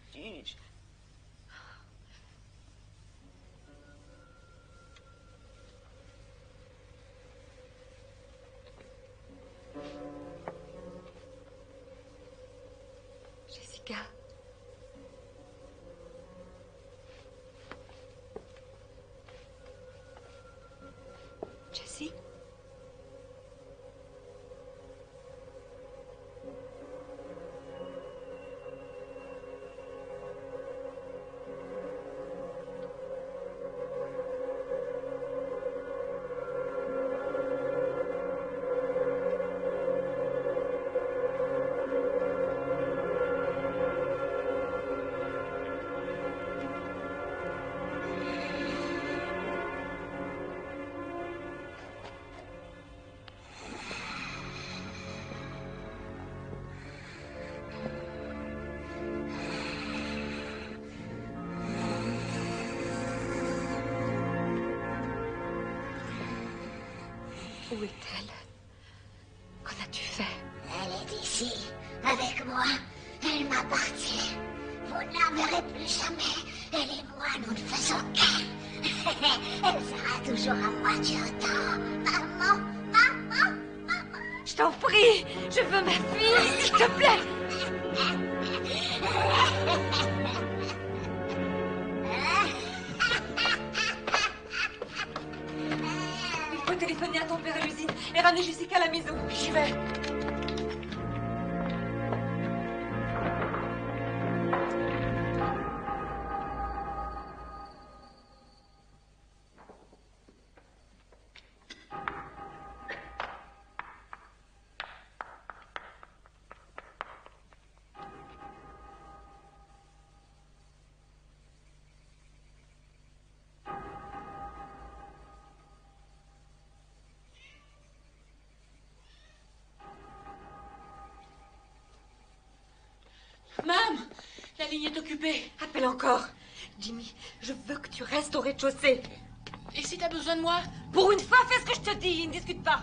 Jessica. Jessie. Où est-elle? Qu'en as-tu fait? Elle est ici, avec moi. Elle m'appartient. Vous ne la verrez plus jamais. Elle et moi, nous ne faisons qu'un. Elle sera toujours à moi du temps. Maman, maman, maman. Je t'en prie, je veux ma fille, s'il te plaît. Il faut téléphoner à ton père à l'usine et ramener Jessica à la maison. J'y vais. Mam, la ligne est occupée. Appelle encore. Jimmy, je veux que tu restes au rez-de-chaussée. Et si t'as besoin de moi? Pour une fois, fais ce que je te dis, ne discute pas.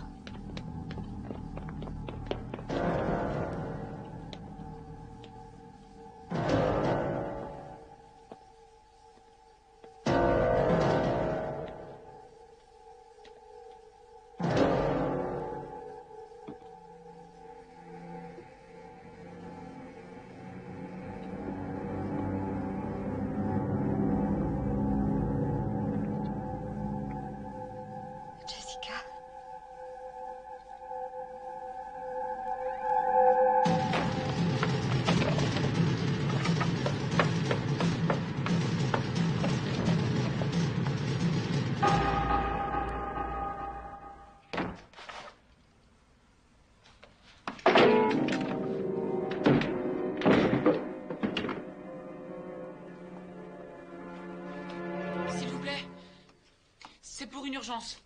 Urgence.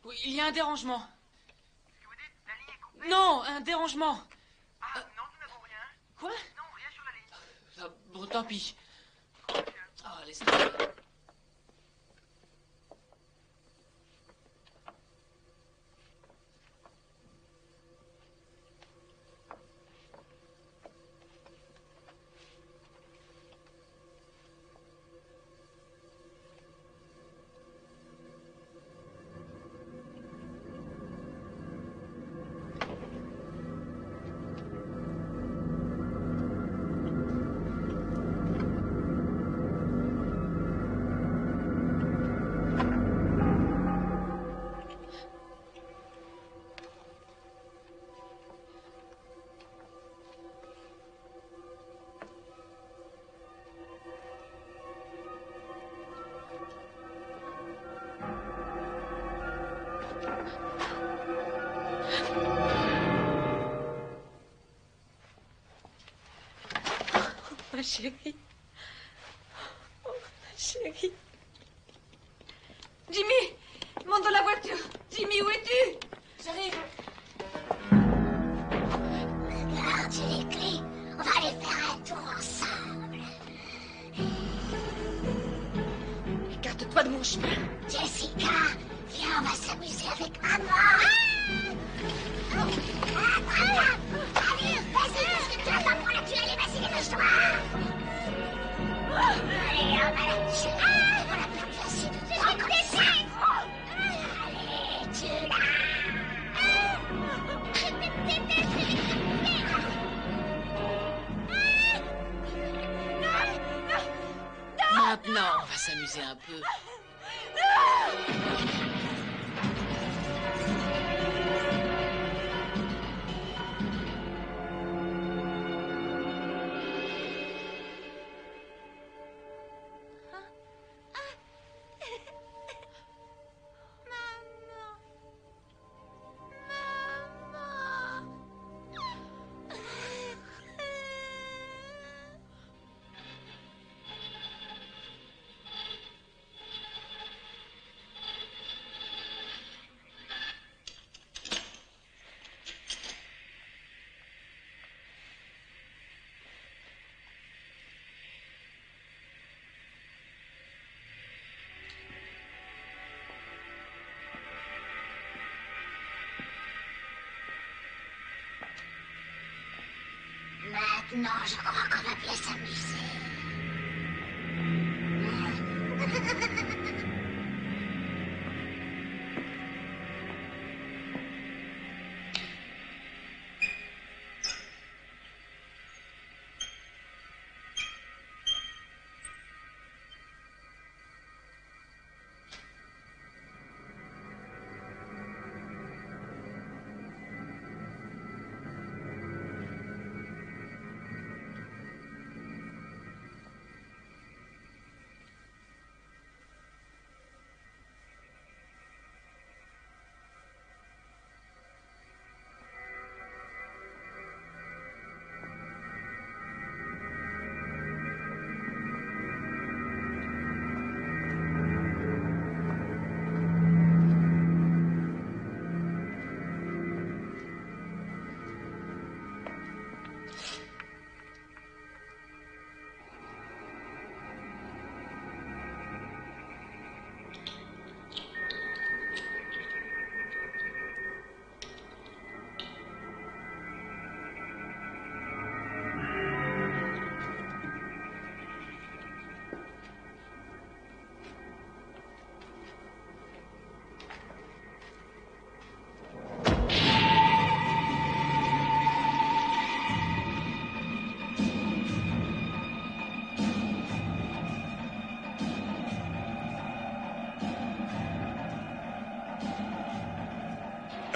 Oui, il y a un dérangement. Qu'est-ce que vous dites? La ligne est coupée? Non, un dérangement. Ah, non, nous n'avons rien. Quoi? Non, rien sur la ligne. Bon, tant pis. Oh, laisse tomber. Ma chérie. Oh, ma chérie. Jimmy, monte dans la voiture. Jimmy, où es-tu? J'arrive. Regarde, j'ai les clés. On va aller faire un tour ensemble. Écarte-toi de mon chemin. Jessica, viens on va s'amuser avec maman. Allez, vas-y, qu'est-ce que tu as pas pour la tuer? Allez, vas-y, dépêche-toi. Allez, on va la tuer. On l'a perdu assez de temps comme ça. Allez, tue-la. Maintenant, on va s'amuser un peu. Maintenant, je crois qu'on va bien s'amuser.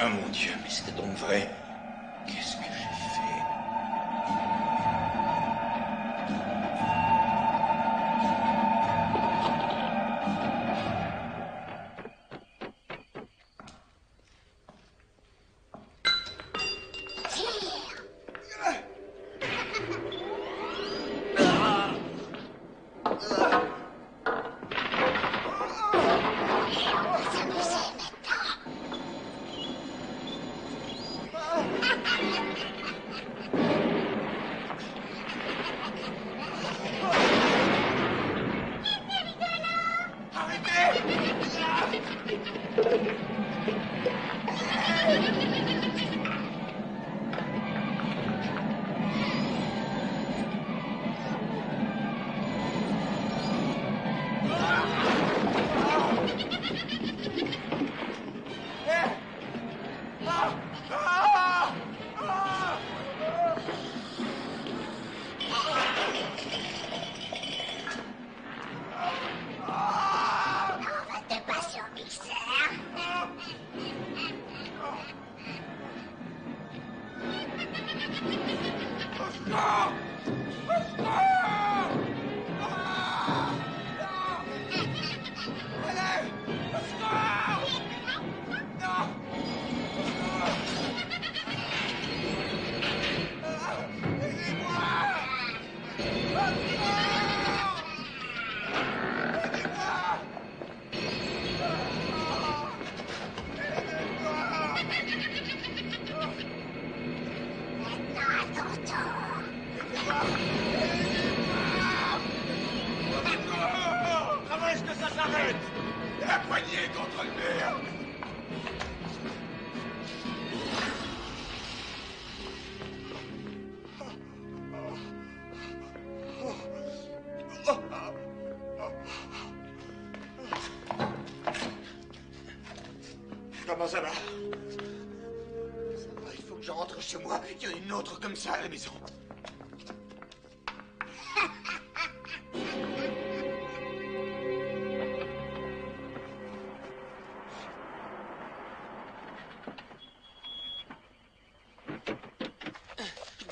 Ah mon Dieu, mais c'était donc vrai. Qu'est-ce que j'ai fait? Comment est-ce que ça s'arrête? La poignée contre le mur! Comment ça va? Ça va, il faut que je rentre chez moi. Il y en a une autre comme ça à la maison.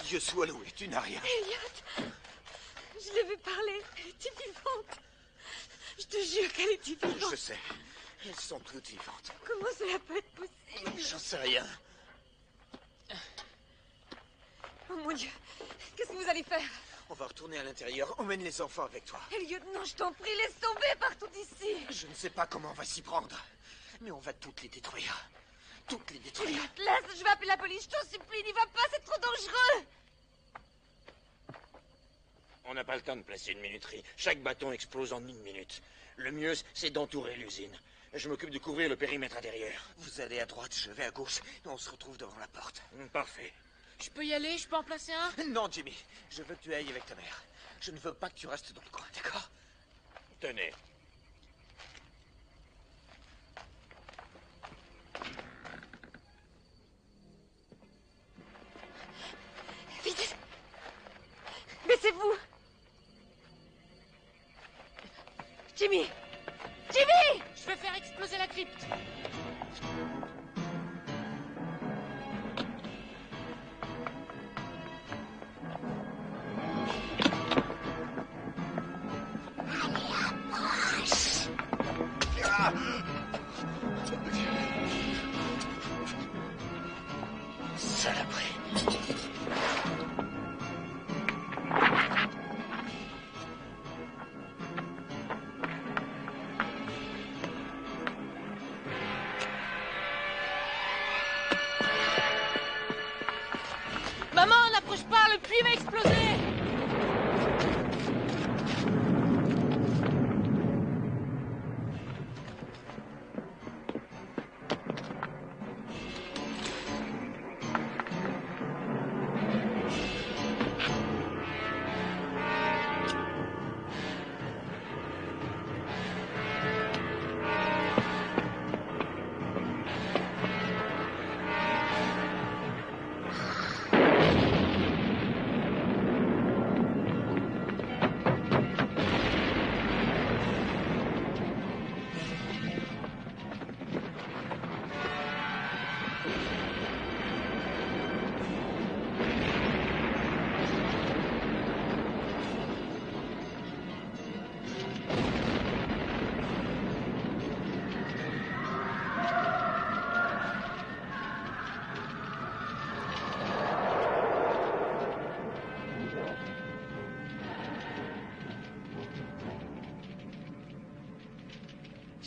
Dieu soit loué, tu n'as rien. Elliot, je l'ai vu parler. Elle était vivante. Je te jure qu'elle était vivante. Je sais. Elles sont toutes vivantes. Comment cela peut être possible? J'en sais rien. Oh mon Dieu, qu'est-ce que vous allez faire? On va retourner à l'intérieur. Emmène les enfants avec toi. Elliot, non, je t'en prie, laisse tomber partout ici. Je ne sais pas comment on va s'y prendre. Mais on va toutes les détruire. Toutes les détruire. Elliot, laisse, je vais appeler la police, je t'en supplie, n'y va pas, c'est trop dangereux. On n'a pas le temps de placer une minuterie. Chaque bâton explose en 1 minute. Le mieux, c'est d'entourer l'usine. Je m'occupe de couvrir le périmètre intérieur. Vous allez à droite, je vais à gauche, et on se retrouve devant la porte. Parfait. Je peux y aller? Je peux en placer un? Non, Jimmy, je veux que tu ailles avec ta mère. Je ne veux pas que tu restes dans le coin, d'accord? Tenez. Vite! Baissez-vous! Jimmy! Jimmy! Je vais faire exploser la crypte. Saloperie. Maman, n'approche pas, le puits va exploser.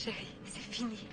Chérie, c'est fini.